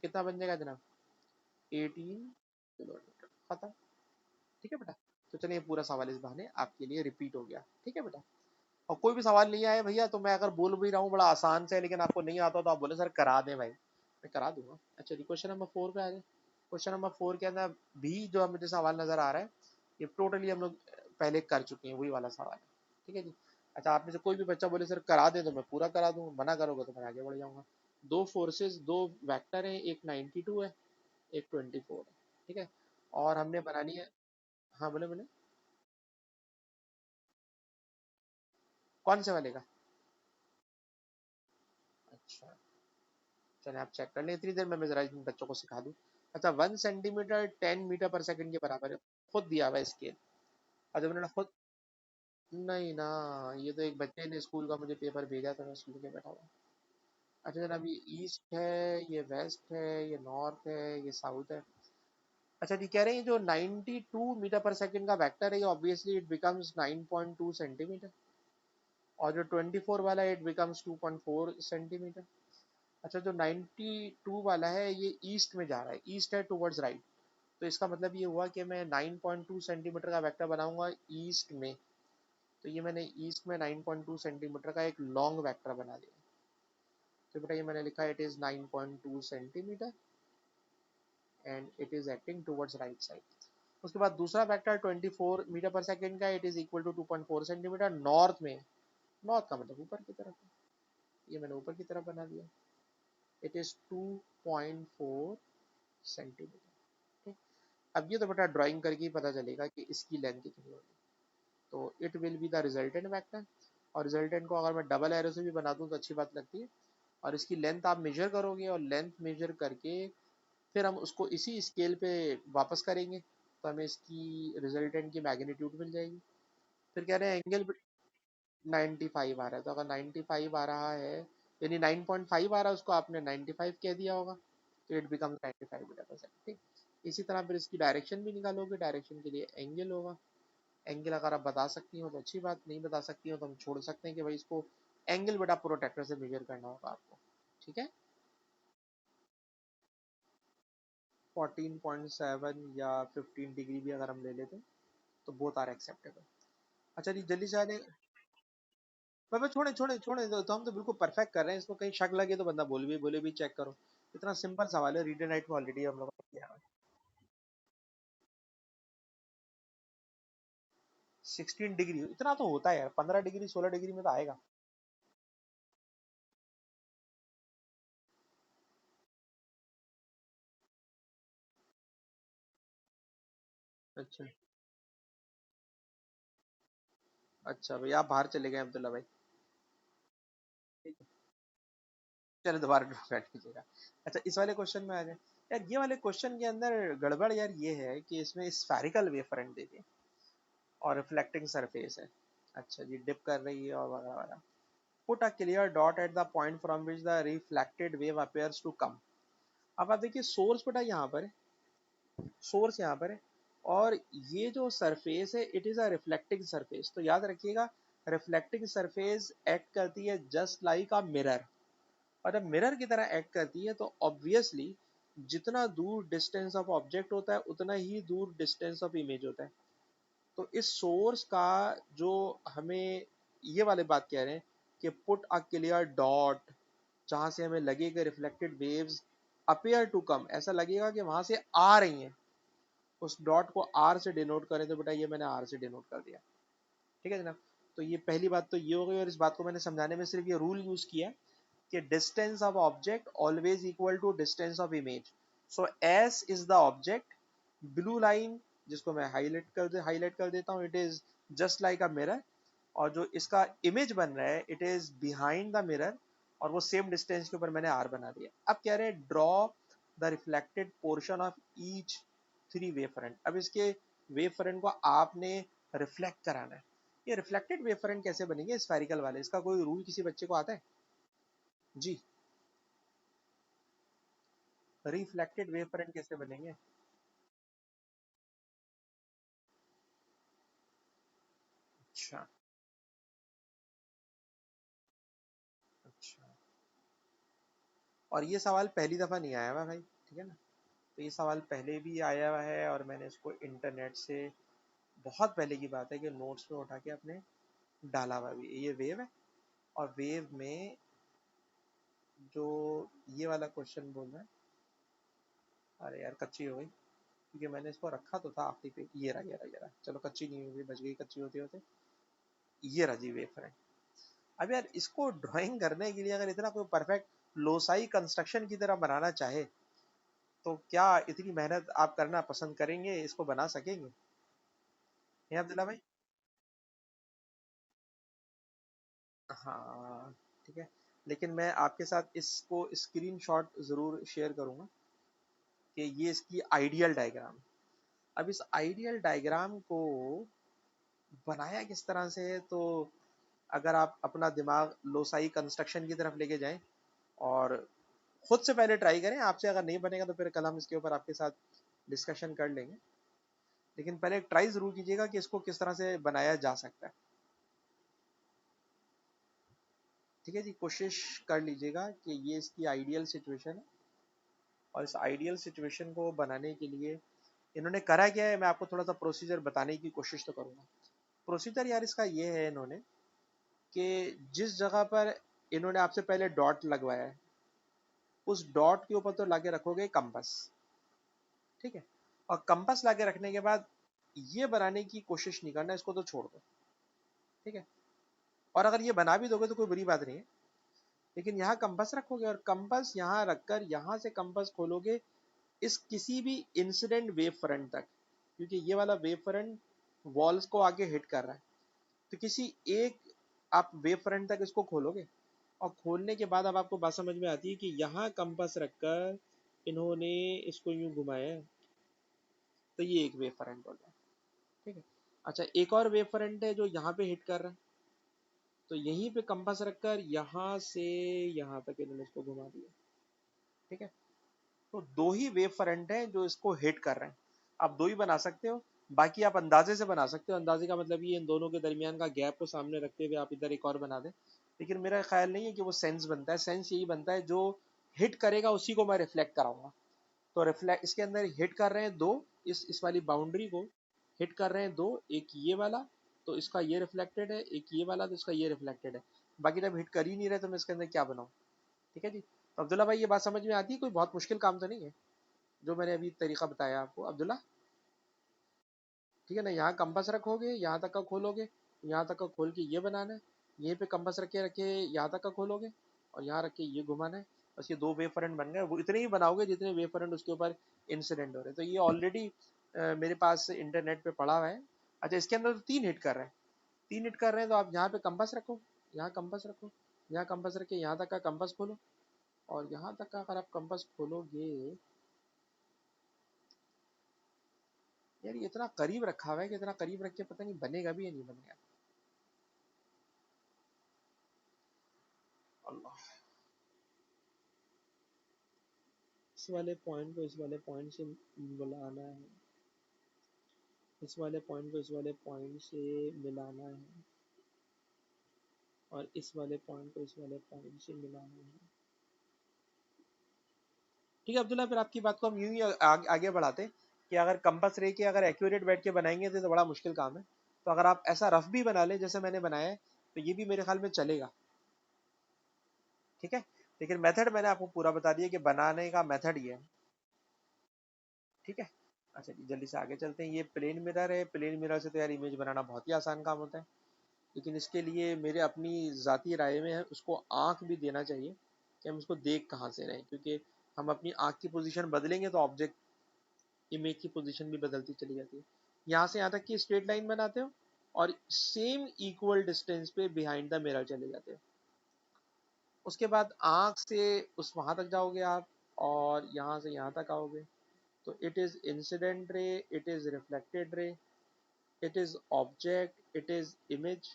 कितना बन जाएगा जनाब? 18 किलो न्यूटन, खत्म। ठीक है बेटा, तो चलिए पूरा सवाल इस बहाने आपके लिए रिपीट हो गया। ठीक है बेटा, और कोई भी सवाल नहीं आया भैया तो मैं अगर बोल भी रहा हूँ बड़ा आसान से है, लेकिन आपको नहीं आता तो आप बोले सर करा दें भाई, मैं करा दूंगा। अच्छा जी, क्वेश्चन नंबर 4 पे आ जाए। क्वेश्चन नंबर 4 के अंदर भी जो मुझे सवाल नजर आ रहा है, ये टोटली हम लोग पहले कर चुके हैं, वही वाला सवाल है। ठीक है जी। अच्छा, आप में से कोई भी बच्चा बोले सर करा दे तो मैं पूरा करा दूंगा, मना करोगे तो मैं आगे बढ़ जाऊंगा। दो फोर्सेस, दो वेक्टर है, एक 92 है, एक 24 है। ठीक है, और हमने बनानी है। हाँ बोले बोले, कौन से वाले का? अच्छा, चलिए आप चेक कर लें, इतनी देर में मैं जरा इन बच्चों को सिखा दूं। अच्छा, 1 सेंटीमीटर 10 मीटर पर सेकंड के बराबर है, खुद दिया हुआ है स्केल। अच्छा मैंने खुद, नहीं ना, ये तो एक बच्चे ने स्कूल का मुझे पेपर भेजा था, मैं स्कूल के बैठा हुआ। अच्छा जनाब, ये ईस्ट है, ये वेस्ट है, ये नॉर्थ है, ये साउथ है। अच्छा जी, कह रहे हैं जो 92 मीटर पर सेकंड का वेक्टर है, ये ऑब्वियसली इट बिकम्स 9.2 सेंटीमीटर, और जो 24 वाला है इट बिकम्स 2.4 सेंटीमीटर। अच्छा, जो 92 वाला है ये ईस्ट में जा रहा है, ईस्ट है टुवर्ड्स राइट, तो इसका मतलब ये हुआ कि मैं 9.2 सेंटीमीटर का वेक्टर बनाऊंगा ईस्ट में। तो ये मैंने ईस्ट में 9.2 सेंटीमीटर का एक लॉन्ग वेक्टर बना दिया। तो बेटा ये मैंने लिखा it is 9.2 centimetre and it is acting towards right side. उसके बाद दूसरा वेक्टर 24 मीटर पर सेकेंड का, it is equal to 2.4 centimetre north में। नॉर्थ का मतलब ऊपर की तरफ, ये मैंने ऊपर की तरफ बना दिया। It is 2.4 centimetre. ठीक, अब ये तो बेटा ड्राइंग करके ही पता चलेगा कि इसकी लेंथ कितनी होगी। तो it will be the resultant vector, और रिजल्टेंट को अगर मैं डबल एरो से भी बना दूं तो अच्छी बात लगती है। और इसकी लेंथ आप मेजर करोगे, और लेंथ मेजर करके फिर हम उसको इसी स्केल पे वापस करेंगे, तो हमें इसकी रिजल्टेंट की मैग्नीट्यूड मिल जाएगी। फिर कह रहे हैं एंगल 95 आ रहा है, तो अगर 95 आ रहा है यानी 9.5 आ रहा है, उसको आपने 95 कह दिया होगा, तो इट बिकम्स 95 मीटर पर सेकंड। ठीक, इसी तरह फिर इसकी डायरेक्शन भी निकालोगे, डायरेक्शन के लिए एंगल होगा। एंगल अगर आप बता सकती हो तो अच्छी बात, नहीं बता सकती हो तो हम छोड़ सकते हैं कि भाई इसको एंगल बेटा प्रोटेक्टर से मेजर करना होगा आपको। ठीक है, 14.7 या 15 डिग्री भी अगर हम ले लेते तो बोथ आर एक्सेप्टेबल। अच्छा जी, जल्दी से आने। बाबा छोड़े छोड़े छोड़े, तो हम तो बिल्कुल परफेक्ट कर रहे हैं, इसको कहीं शक लगे तो बंदा बोले भी चेक करो। इतना सिंपल सवाल है, रीड एंड राइट में ऑलरेडी हम लोगों ने किया है। 16 डिग्री इतना तो होता है यार, 15 डिग्री 16 डिग्री में तो आएगा। अच्छा, अच्छा भाई आप बाहर चले गए अब्दुल्ला भाई। ठीक है, चलो दोबारा बैठ कीजिएगा। अच्छा, इस वाले क्वेश्चन में आ जाए। यार ये वाले क्वेश्चन के अंदर गड़बड़ यार ये है कि इसमें स्फेरिकल वेव फ्रंट दे दिए और रिफ्लेक्टिंग सरफेस है। अच्छा जी, डिप कर रही है और वगैरह वगैरह। Put a clear dot at the point from which the reflected wave appears to come. अब आप देखिए सोर्स बेटा यहाँ पर है, सोर्स यहाँ पर है, और ये जो सरफेस है it is a reflecting surface. तो याद रखिएगा, रिफ्लेक्टिंग सरफेस एक्ट करती है जस्ट लाइक अ मिरर। और जब मिरर की तरह एक्ट करती है तो ऑब्वियसली जितना दूर डिस्टेंस ऑफ ऑब्जेक्ट होता है उतना ही दूर डिस्टेंस ऑफ इमेज होता है। तो इस सोर्स का जो हमें ये वाले बात कह रहे हैं कि पुट अ क्लियर डॉट, जहां से हमें लगेगा reflected waves appear to come, ऐसा लगेगा कि वहां से आ रही हैं, उस डॉट को आर से डिनोट करें, तो बेटा ये मैंने आर से डिनोट कर दिया। ठीक है जनाब, तो ये पहली बात तो ये हो गई, और इस बात को मैंने समझाने में सिर्फ ये रूल यूज किया कि distance of object always equal to distance of image. So S is the object, blue line जिसको मैं हाईलाइट कर देता हूँ, it is just like a mirror, और जो इसका इमेज बन रहा है it is behind the mirror, और वो सेम डिस्टेंस के ऊपर मैंने आर बना दिया। अब कह रहे हैं draw the reflected portion of each three wave front. अब इसके वेव फ्रंट को आपने रिफ्लेक्ट कराना है। ये रिफ्लेक्टेड वेव फ्रंट कैसे बनेंगे स्फेरिकल वाले, इसका कोई रूल किसी बच्चे को आता है जी? रिफ्लेक्टेड वेव फ्रंट कैसे बनेंगे? अच्छा, अच्छा। और ये सवाल पहली दफा नहीं आया हुआ भाई, ठीक है ना? तो ये सवाल पहले भी आया हुआ है, और मैंने इसको इंटरनेट से बहुत पहले की बात है कि नोट्स में उठा के अपने डाला हुआ भी। ये वेव है, और वेव में जो ये वाला क्वेश्चन बोल रहा है, अरे यार कच्ची हो गई, क्योंकि मैंने इसको रखा तो था आखिरी पे। ये रहा, चलो कच्ची नहीं हुई, बच गई कच्ची होते होते। ये रहा जी वेव फ्रंट। अब यार इसको ड्राइंग करने के लिए अगर इतना कोई परफेक्ट लोसाई कंस्ट्रक्शन की तरह बनाना चाहे, तो क्या इतनी मेहनत आप करना पसंद करेंगे, इसको बना सकेंगे? नहीं अब्दुल्ला भाई? हाँ, ठीक है। लेकिन मैं आपके साथ इसको स्क्रीनशॉट जरूर शेयर करूंगा कि ये इसकी आइडियल डायग्राम। अब इस आइडियल डायग्राम को बनाया किस तरह से है, तो अगर आप अपना दिमाग लोसाई कंस्ट्रक्शन की तरफ लेके जाएं और खुद से पहले ट्राई करें, आपसे अगर नहीं बनेगा तो फिर कल हम इसके ऊपर आपके साथ डिस्कशन कर लेंगे। लेकिन पहले ट्राई जरूर कीजिएगा कि इसको किस तरह से बनाया जा सकता है। ठीक है जी, कोशिश कर लीजिएगा कि ये इसकी आइडियल सिचुएशन है, और इस आइडियल सिचुएशन को बनाने के लिए इन्होंने करा क्या है, मैं आपको थोड़ा सा प्रोसीजर बताने की कोशिश तो करूंगा। प्रोसीजर यार इसका ये है इन्होंने, कि जिस जगह पर इन्होंने आपसे पहले डॉट लगवाया है, उस डॉट के ऊपर तो लाके रखोगे कंपास। ठीक है, और कंपास लाके रखने के बाद ये बनाने की कोशिश नहीं करना, इसको तो छोड़ दो। ठीक है, और अगर ये बना भी दोगे तो कोई बुरी बात नहीं है, लेकिन यहाँ कंपास रखोगे और कंपास यहाँ रखकर यहाँ से कंपास खोलोगे इस किसी भी इंसिडेंट वेव फ्रंट तक, क्योंकि ये वाला वेव फ्रंट वॉल्स को आगे हिट कर रहा है, तो किसी एक आप वेव फ्रंट तक इसको खोलोगे, और खोलने के बाद अब आपको बात समझ में आती है कि यहाँ कंपास रखकर इन्होंने इसको यूं घुमाया है, तो ये एक वेव फ्रंट हो गया। ठीक है, अच्छा एक और वेव फ्रंट है जो यहाँ पे हिट कर रहा है, तो यहीं पे कंपास रखकर यहाँ से यहाँ तक इन्होंने इसको घुमा दिया। ठीक है, तो दो ही वेव फ्रंट हैं जो इसको हिट कर रहे हैं। आप दो ही बना सकते हो, बाकी आप अंदाजे से बना सकते हो। अंदाजे का मतलब ये इन दोनों के दरमियान का गैप को सामने रखते हुए आप इधर एक और बना दें, लेकिन मेरा ख्याल नहीं है कि वो सेंस बनता है। सेंस यही बनता है जो हिट करेगा उसी को मैं रिफ्लेक्ट कराऊंगा। तो रिफ्लेक्ट इसके अंदर हिट कर रहे हैं दो, इस वाली बाउंड्री को हिट कर रहे हैं दो, एक ये वाला तो इसका ये रिफ्लेक्टेड है, एक ये वाला तो इसका ये रिफ्लेक्टेड है। बाकी जब हिट कर ही नहीं रहे तो मैं इसके अंदर क्या बनाऊं। ठीक है जी, तो अब्दुल्ला भाई ये बात समझ में आती है? कोई बहुत मुश्किल काम तो नहीं है जो मैंने अभी तरीका बताया आपको अब्दुल्ला? ठीक है ना, यहाँ कंपास रखोगे, यहाँ तक का खोलोगे, यहाँ तक का खोल के ये बनाना है, यहीं पे कंपास रखे रखे यहाँ तक का खोलोगे, और यहाँ रख के ये घुमाना है। बस ये दो वेव फ्रंट बन गए। वो इतने ही बनाओगे जितने वेव फ्रंट उसके ऊपर इंसिडेंट हो रहे हैं। तो ये ऑलरेडी मेरे पास इंटरनेट पे पड़ा हुआ है। अच्छा इसके अंदर तो तीन हिट कर रहे हैं, तीन हिट कर रहे हैं, तो आप यहाँ पे कंपास रखो, यहाँ कंपास रखो, यहाँ कंपास रख के यहाँ तक का कंपास खोलो, और यहाँ तक का अगर आप कंपास खोलोगे, यार ये इतना करीब रखा हुआ है कि इतना करीब रख के पता नहीं बनेगा भी या नहीं बनेगा। अल्लाह, इस वाले पॉइंट को इस वाले पॉइंट से मिलाना है, इस वाले पॉइंट को इस वाले पॉइंट से मिलाना है, और इस वाले पॉइंट को इस वाले पॉइंट से मिलाना है। ठीक है अब्दुल्ला, फिर आपकी बात को हम यूं ही आगे बढ़ाते हैं कि अगर कंपास रे के अगर एक्यूरेट बैठ के बनाएंगे तो बड़ा मुश्किल काम है। तो अगर आप ऐसा रफ भी बना लें जैसे मैंने बनाया है तो ये भी मेरे ख्याल में चलेगा। ठीक है, लेकिन मेथड मैंने आपको पूरा बता दिया कि बनाने का मेथड ये है। ठीक है, अच्छा जी जल्दी से आगे चलते हैं। ये प्लेन मिरर है, प्लेन मिरर से तो यार इमेज बनाना बहुत ही आसान काम होता है, लेकिन इसके लिए मेरे अपनी ज़ाती राय में है उसको आँख भी देना चाहिए कि हम उसको देख कहाँ से रहे हैं, क्योंकि हम अपनी आँख की पोजीशन बदलेंगे तो ऑब्जेक्ट इमेज की पोजीशन भी बदलती चली जाती है। यहाँ से यहाँ तक की स्ट्रेट लाइन बनाते हो और सेम इक्वल डिस्टेंस पे बिहाइंड द मिरर चले जाते हो। उसके बाद आँख से उस वहाँ तक जाओगे आप, और यहाँ से यहाँ तक आओगे, तो it is incident ray, it is reflected ray, it is object, it is image.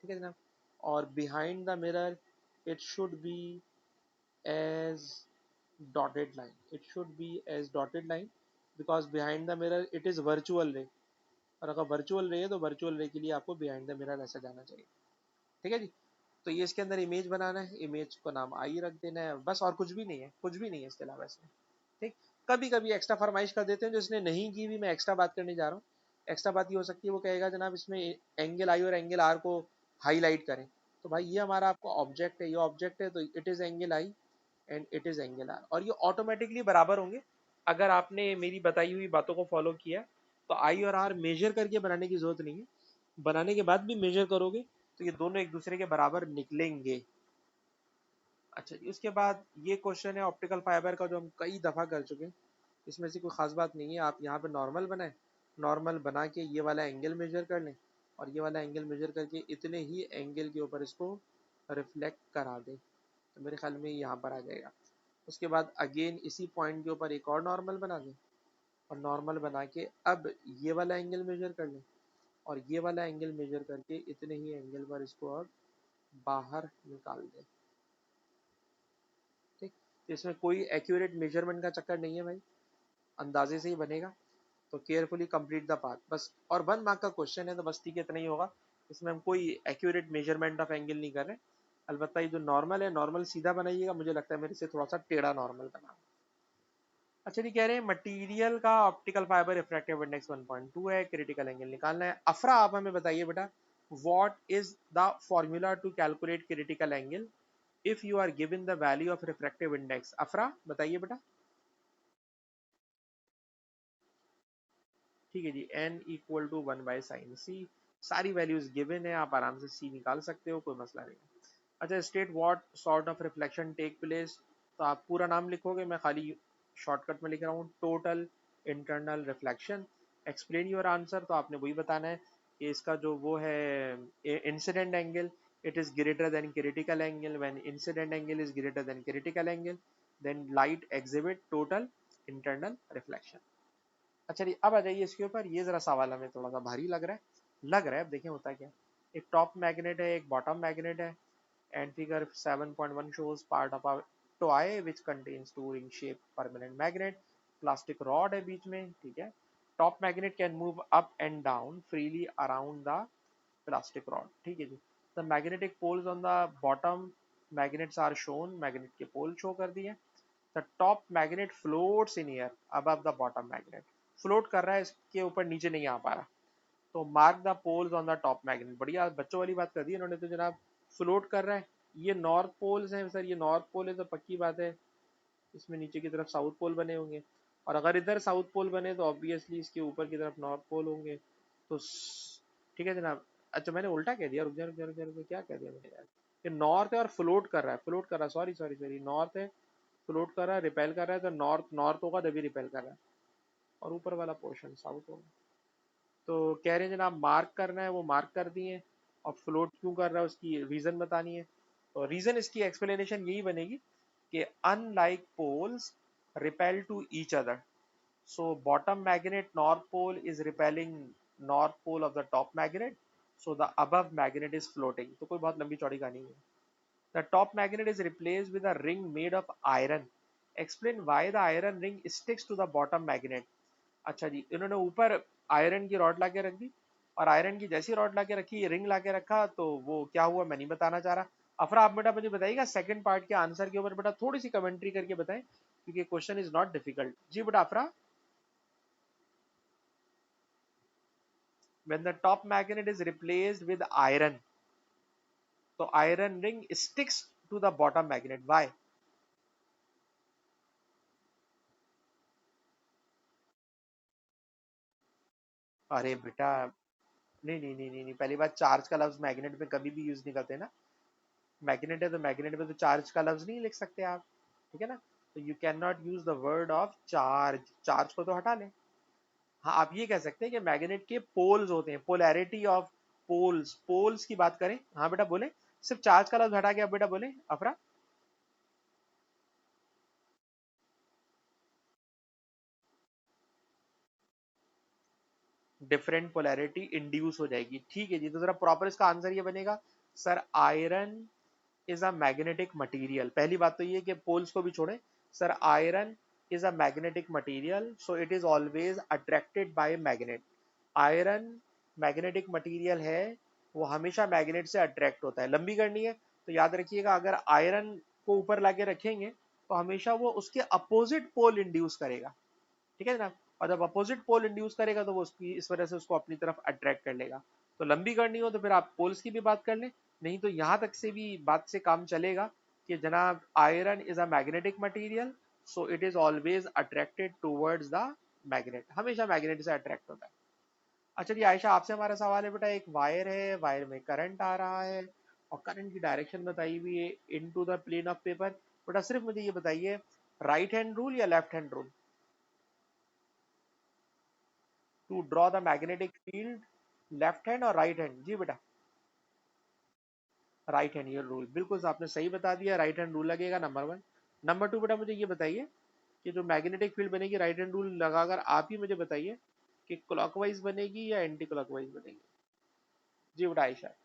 ठीक है जनाब, और behind the mirror it should be as dotted line, it should be as dotted line because behind the mirror it is virtual ray, और अगर virtual रे है तो virtual रे के लिए आपको बिहाइंड द मिरर ऐसा जाना चाहिए। ठीक है जी, तो ये इसके अंदर इमेज बनाना है, इमेज को नाम आई रख देना है, बस और कुछ भी नहीं है, कुछ भी नहीं है इसके अलावा इसमें। ठीक, कभी कभी एक्स्ट्रा फरमाइश कर देते हैं जो इसने नहीं की भी, मैं एक्स्ट्रा बात करने जा रहा हूँ। एक्स्ट्रा बात ये हो सकती है वो कहेगा जनाब इसमें एंगल आई और एंगल आर को हाईलाइट करें, तो भाई ये हमारा आपको ऑब्जेक्ट है, ये ऑब्जेक्ट है तो it is angle I and it is angle R, और ये ऑटोमेटिकली बराबर होंगे अगर आपने मेरी बताई हुई बातों को फॉलो किया। तो आई और आर मेजर करके बनाने की जरूरत नहीं है, बनाने के बाद भी मेजर करोगे तो ये दोनों एक दूसरे के बराबर निकलेंगे। अच्छा जी, उसके बाद ये क्वेश्चन है ऑप्टिकल फाइबर का जो हम कई दफ़ा कर चुके हैं, इसमें से कोई ख़ास बात नहीं है। आप यहाँ पे नॉर्मल बनाएं, नॉर्मल बना के ये वाला एंगल मेजर कर लें, और ये वाला एंगल मेजर करके इतने ही एंगल के ऊपर इसको रिफ्लेक्ट करा दें, तो मेरे ख्याल में यहाँ पर आ जाएगा। उसके बाद अगेन इसी पॉइंट के ऊपर एक और नॉर्मल बना दें, और नॉर्मल बना के अब ये वाला एंगल मेजर कर लें, और ये वाला एंगल मेजर करके इतने ही एंगल पर इसको अब बाहर निकाल दें। ठीक, तो इसमें कोई एक्यूरेट मेजरमेंट का चक्कर नहीं है भाई, अंदाजे से ही बनेगा। तो केयरफुली कंप्लीट द पाथ बस, और 1 मार्क का क्वेश्चन है तो बस ठीक है, इतना ही होगा। इसमें हम कोई एक्यूरेट मेजरमेंट ऑफ एंगल नहीं कर रहे, अलबत्ता ये जो नॉर्मल है, नॉर्मल सीधा बनाइएगा, मुझे लगता है मेरे से थोड़ा सा टेढ़ा नॉर्मल बना। अच्छा जी, कह रहे हैं मटेरियल का ऑप्टिकल फाइबर रिफ्रैक्टिव इंडेक्स 1.2 है, क्रिटिकल एंगल निकालना है। अफरा आप हमें बताइए बेटा, what is the formula to calculate critical angle if you are given the value of refractive index? Afra बताइए बेटा। ठीक है जी, n equal to 1/sin c। सारी वैल्यूज गिवन है, आप आराम से c निकाल सकते हो, कोई मसला नहीं है। अच्छा, state what sort of reflection take place. तो आप पूरा नाम लिखोगे, मैं खाली शॉर्टकट में लिख रहा हूँ, total internal reflection. Explain your answer, तो आपने वही बताना है कि इसका जो वो है incident angle, it is greater than critical angle. When incident angle is greater than critical angle, then light exhibit total internal reflection. अच्छा जी, अब आ जाइए इसके ऊपर। ये जरा सवाल हमें थोड़ा सा भारी लग रहा है, अब देखें होता क्या। एक टॉप मैग्नेट है, एक बॉटम मैग्नेट है, and figure 7.1 shows part of a toy which contains two ring shaped permanent magnet। Plastic rod है बीच में, ठीक है। Top magnet can move up and down freely around the plastic rod, ठीक है जी। The magnetic poles on the bottom magnets are shown, magnet के pole show कर दिए। The top magnet floats in air above the bottom magnet, float कर रहा है, इसके ऊपर नीचे नहीं आ पा रहा। तो mark the poles on the top magnet. बढ़िया बच्चों वाली बात कर दी इन्होंने तो जनाब। फ्लोट कर रहा है, ये नॉर्थ पोल्स हैं सर, ये नॉर्थ पोल है तो पक्की बात है इसमें नीचे की तरफ साउथ पोल बने होंगे, और अगर इधर साउथ पोल बने तो ऑब्वियसली इसके ऊपर की तरफ नॉर्थ पोल होंगे। तो ठीक है जनाब। अच्छा मैंने उल्टा कह दिया, रुक जा रुक जा रुक जा रुक जा, क्या कह दिया मैंने यार। ये नॉर्थ है और फ्लोट कर रहा है, फ्लोट कर रहा है, सॉरी सॉरी सॉरी, नॉर्थ है, फ्लोट कर रहा है, रिपेल कर रहा है, तो नॉर्थ नॉर्थ होगा तभी रिपेल कर रहा है, और ऊपर वाला पोर्शन साउथ होगा। तो कह रहे हैं जनाब मार्क करना है, वो मार्क कर दिए। और फ्लोट क्यों कर रहा है उसकी रीजन बतानी है। और रीजन इसकी एक्सप्लेनेशन यही बनेगी कि unlike poles repel to each other, so bottom magnet north pole is repelling north pole of the top magnet, so the above magnet is floating. तो कोई बहुत लंबी चौड़ी कहानी है। The top magnet is replaced with a ring made of iron, explain why the iron ring sticks to the bottom magnet. अच्छा जी, इन्होंने ऊपर आयरन की रॉड लाके रख दी, और आयरन की जैसी रॉड लाके रखी, रिंग लाके रखा, तो वो क्या हुआ मैं नहीं बताना चाह रहा। अफरा आप बेटा मुझे बताइएगा सेकंड पार्ट के आंसर के ऊपर बेटा थोड़ी सी कमेंट्री करके बताएं, क्योंकि क्वेश्चन इज नॉट डिफिकल्ट। जी बेटा Afra. When the top magnet is replaced with iron, तो iron ring sticks to the bottom magnet, why? अरे बेटा, नहीं नहीं नहीं नहीं नहीं, पहली बात चार्ज का लफ्ज मैग्नेट में कभी भी यूज नहीं करते ना। मैग्नेट है तो मैग्नेट में तो चार्ज का लफ्ज नहीं लिख सकते आप, ठीक है ना। तो you can not use the word of charge, charge को तो हटा लें। हाँ आप ये कह सकते हैं कि मैग्नेट के पोल्स होते हैं, पोलैरिटी ऑफ पोल्स, पोल्स की बात करें। हाँ बेटा बोले, सिर्फ चार्ज का लफ्ज हटा के, अब बेटा बोले अफरा। डिफरेंट पोलैरिटी इंड्यूस हो जाएगी, ठीक है जी। तो जरा प्रॉपर इसका आंसर ये बनेगा sir, iron is a magnetic material. पहली बात तो ये कि पोल्स को भी छोड़े, sir iron is a magnetic material, so it is always attracted by magnet. Iron magnetic material है, वो हमेशा मैग्नेट से अट्रैक्ट होता है। लंबी करनी है तो याद रखिएगा, अगर आयरन को ऊपर लाके रखेंगे तो हमेशा वो उसके अपोजिट पोल इंड्यूस करेगा, ठीक है जनाब। और जब अपोजिट पोल इंड्यूस करेगा तो वो उसकी इस वजह से उसको अपनी तरफ अट्रैक्ट कर लेगा। तो लंबी करनी हो तो फिर आप पोल्स की भी बात कर लें, नहीं तो यहाँ तक से भी बात से काम चलेगा कि जनाब iron is a magnetic material, so it is always attracted towards the magnet, हमेशा मैग्नेट से अट्रैक्ट होता है। अच्छा जी आयशा, आपसे हमारा सवाल है बेटा, एक वायर है, वायर में करंट आ रहा है, और करंट की डायरेक्शन बताई हुई है into the plane of paper. बेटा सिर्फ मुझे ये बताइए, राइट हैंड रूल या left hand rule to draw the magnetic field, left hand और राइट हैंड? जी बेटा राइट हैंड, ये रूल बिल्कुल आपने सही बता दिया, राइट हैंड रूल लगेगा, नंबर वन। नंबर टू बेटा मुझे ये बताइए कि जो मैग्नेटिक फील्ड बनेगी, राइट हैंड रूल लगाकर आप ही मुझे बताइए कि क्लॉकवाइज बनेगी या एंटी क्लॉकवाइज बनेगी? जी बेटा आयशा।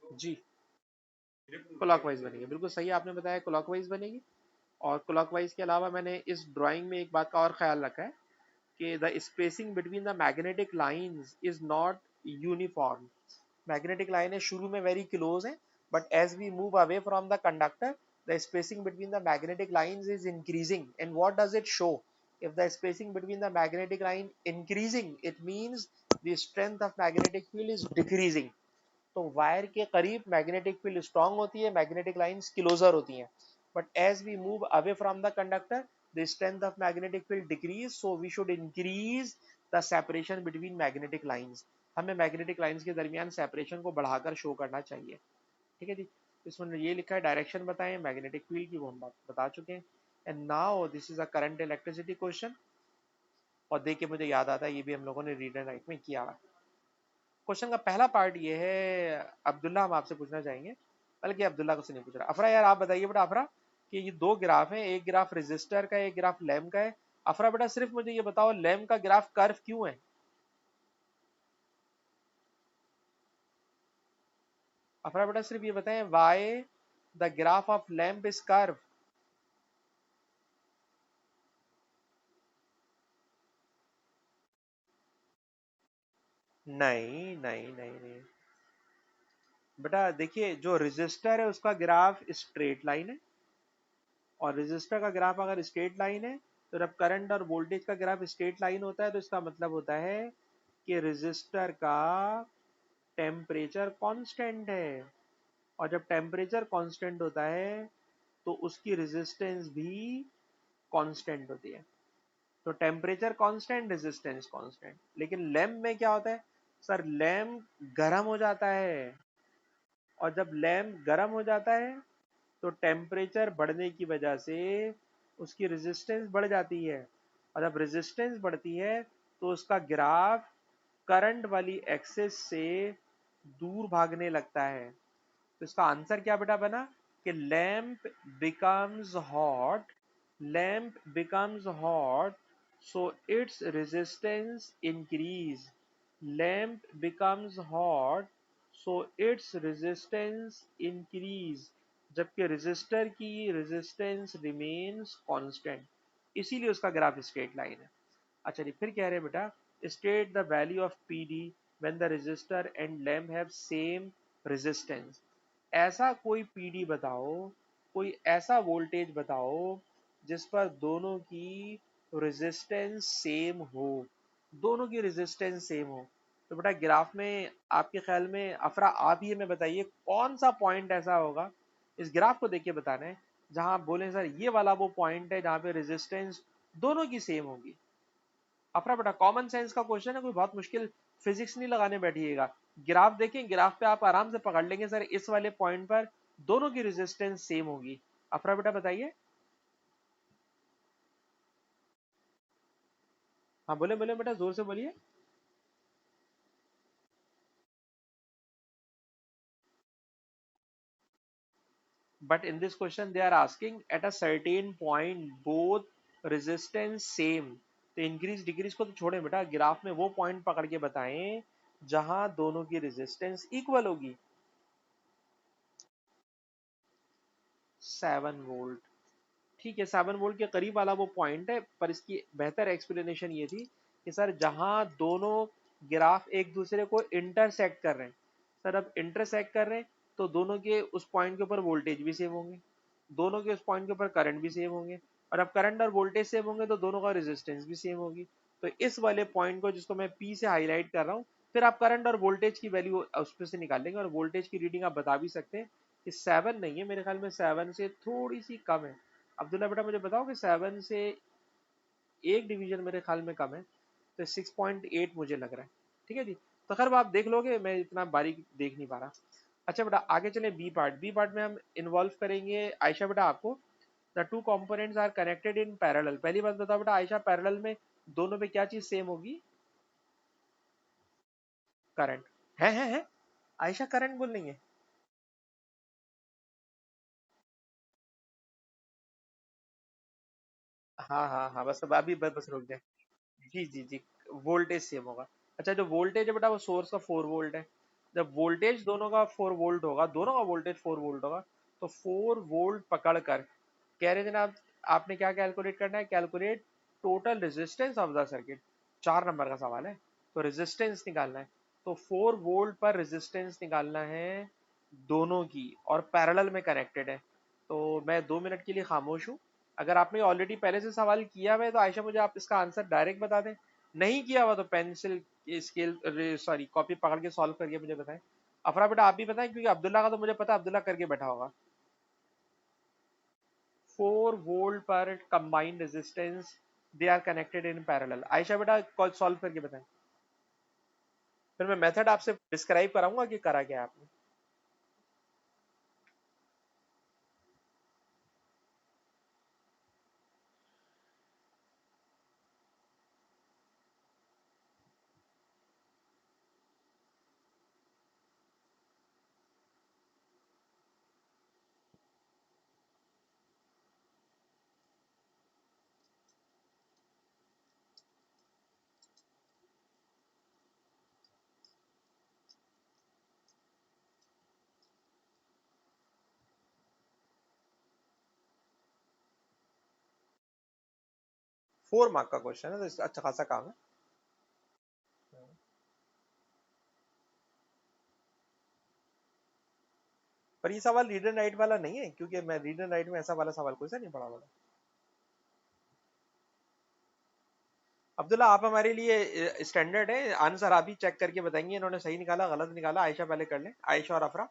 जी क्लॉकवाइज बनेगी, बिल्कुल सही आपने बताया, क्लॉकवाइज बनेगी। और क्लॉकवाइज के अलावा मैंने इस ड्राइंग में एक बात का और ख्याल रखा है कि the spacing between the magnetic lines is not uniform. Magnetic line है शुरू में वेरी क्लोज है, but as we move away from the conductor the spacing between the magnetic lines is increasing. And what does it show? If the spacing between the magnetic line increasing, it means the strength of magnetic field is decreasing. तो wire के करीब magnetic field strong होती है, magnetic lines closer होती हैं, but as we move away from the conductor the strength of magnetic field decrease, so we should increase the separation between magnetic lines. हमें magnetic lines के दरमियान separation को बढ़ाकर show करना चाहिए। ठीक है जी। इसमें ये लिखा है डायरेक्शन बताएं मैग्नेटिक फील्ड की, वो हम बता चुके हैं। And now this is a current electricity question, और देख के मुझे याद आता है ये भी हम लोगों ने रीड एंड राइट में किया हुआ। क्वेश्चन का पहला पार्ट ये है, अब्दुल्ला हम आपसे पूछना चाहेंगे, बल्कि अब्दुल्ला को से नहीं पूछ रहा, अफरा यार आप बताइए बेटा, अफरा कि ये दो ग्राफ हैं, एक ग्राफ रेजिस्टर का है, एक ग्राफ लैम्प का है। अफरा बेटा सिर्फ मुझे ये बताओ लैम्प का ग्राफ कर्व क्यों है? अफरा बेटा सिर्फ ये बताएं why the graph of lamp is curve. नहीं नहीं नहीं नहीं बेटा, देखिए जो रेजिस्टर है उसका ग्राफ स्ट्रेट लाइन है, और रेजिस्टर का ग्राफ अगर स्ट्रेट लाइन है तो जब करंट और वोल्टेज का ग्राफ स्ट्रेट लाइन होता है तो इसका मतलब होता है कि रेजिस्टर का टेम्परेचर कांस्टेंट है, और जब टेम्परेचर कांस्टेंट होता है तो उसकी रेजिस्टेंस भी कांस्टेंट होती है। तो टेम्परेचर कांस्टेंट, रेजिस्टेंस कांस्टेंट। लेकिन लैम्प में क्या होता है सर, लैम्प गर्म हो जाता है, और जब लैम्प गर्म हो जाता है तो टेम्परेचर बढ़ने की वजह से उसकी रेजिस्टेंस बढ़ जाती है, और जब रेजिस्टेंस बढ़ती है तो उसका ग्राफ करंट वाली एक्सिस से दूर भागने लगता है। तो इसका आंसर क्या बेटा बना कि lamp becomes hot, lamp becomes hot so its resistance increase, lamp becomes hot so its resistance increase, जबकि रेजिस्टर की रेजिस्टेंस रिमेन्स कांस्टेंट, इसीलिए उसका ग्राफ स्ट्रेट लाइन है। अच्छा जी, फिर कह रहे हैं बेटा state the value of P D when the resistor and lamp have same resistance. ऐसा कोई पीडी बताओ, कोई ऐसा वोल्टेज बताओ जिस पर दोनों की रेजिस्टेंस सेम हो, दोनों की रेजिस्टेंस सेम हो। तो बेटा ग्राफ में आपके ख्याल में अफरा आप ही हमें बताइए कौन सा पॉइंट ऐसा होगा, इस ग्राफ को देख के बताना है, जहां आप बोले सर ये वाला वो पॉइंट है जहां पे रेजिस्टेंस दोनों की सेम होगी। अपना बेटा कॉमन सेंस का क्वेश्चन है, कोई बहुत मुश्किल फिजिक्स नहीं लगाने बैठिएगा। ग्राफ देखें, ग्राफ पे आप आराम से पकड़ लेंगे सर इस वाले पॉइंट पर दोनों की रेजिस्टेंस सेम होगी। अफरा बेटा बताइए। हाँ बोले बोले बेटा, जोर से बोलिए। But in this question they are asking at a certain point both resistance same. तो इंक्रीज डिक्रीज को तो छोड़े बेटा, ग्राफ में वो पॉइंट पकड़ के बताएं जहां दोनों की रेजिस्टेंस इक्वल होगी। 7 वोल्ट, ठीक है 7 वोल्ट के करीब वाला वो पॉइंट है, पर इसकी बेहतर एक्सप्लेनेशन ये थी कि सर जहां दोनों ग्राफ एक दूसरे को इंटरसेक्ट कर रहे हैं, सर अब इंटरसेक्ट कर रहे हैं तो दोनों के उस पॉइंट के ऊपर वोल्टेज भी सेम होंगे, दोनों के उस पॉइंट के ऊपर करंट भी सेम होंगे, और अब करंट और वोल्टेज सेम होंगे तो दोनों का रेजिस्टेंस भी सेम होगी। तो इस वाले पॉइंट को जिसको मैं पी से हाईलाइट कर रहा हूँ, फिर आप करंट और वोल्टेज की वैल्यू उसमें से निकाल लेंगे, और वोल्टेज की रीडिंग आप बता भी सकते हैं कि 7 नहीं है, मेरे ख्याल में 7 से थोड़ी सी कम है। अब्दुल्ला बेटा मुझे बताओ कि 7 से एक डिवीजन मेरे ख्याल में कम है, तो 6.8 मुझे लग रहा है। ठीक है जी, तो खैर वो आप देख लोगे, मैं इतना बारीक देख नहीं पा रहा। अच्छा बेटा आगे चले बी पार्ट, बी पार्ट में हम इन्वॉल्व करेंगे आयशा बेटा आपको, the two components are connected in parallel. पहली बात बताओ बेटा आयशा, पैरेलल में दोनों पे क्या चीज सेम होगी? करंट। है आयशा करंट बोल रही है। हाँ बस अब अभी बस रुक जाए। जी जी जी, वोल्टेज सेम होगा। अच्छा जो वोल्टेज है बेटा वो सोर्स का 4 वोल्ट है, जब वोल्टेज दोनों का 4 वोल्ट होगा, दोनों का वोल्टेज 4 वोल्ट होगा, तो 4 वोल्ट पकड़ कर कह रहे जनाब आपने क्या कैलकुलेट करना है, calculate total resistance of the circuit, 4 number का सवाल है, तो रेजिस्टेंस निकालना है। तो 4 वोल्ट पर रेजिस्टेंस निकालना है दोनों की, और पैरेलल में कनेक्टेड है। तो मैं 2 मिनट के लिए खामोश हूँ। अगर आपने ऑलरेडी पहले से सवाल किया हुआ है तो आयशा मुझे आप इसका आंसर डायरेक्ट बता दें, नहीं किया हुआ तो पेंसिल स्केल सॉरी कॉपी पकड़ के सॉल्व करके मुझे बताएं। अफरा बेटा आप भी बताएं, क्योंकि अब्दुल्ला का तो मुझे पता है, अब्दुल्ला करके बैठा होगा। 4 वोल्ट पर combined resistance, they are connected in parallel. Ayesha बेटा सॉल्व करके बताएं, फिर मैं मेथड आपसे डिस्क्राइब कराऊंगा कि करा क्या है आपने। 4 मार्क का क्वेश्चन है, तो इसका अच्छा खासा काम है। पर ये सवाल रीड एंड राइट वाला नहीं है, क्योंकि मैं रीड एंड राइट में ऐसा वाला सवाल कोई सा नहीं पढ़ा वाला। अब्दुल्ला आप हमारे लिए स्टैंडर्ड है, आंसर आप ही चेक करके बताएंगे इन्होंने सही निकाला गलत निकाला। आयशा पहले कर ले, आयशा और अफरा।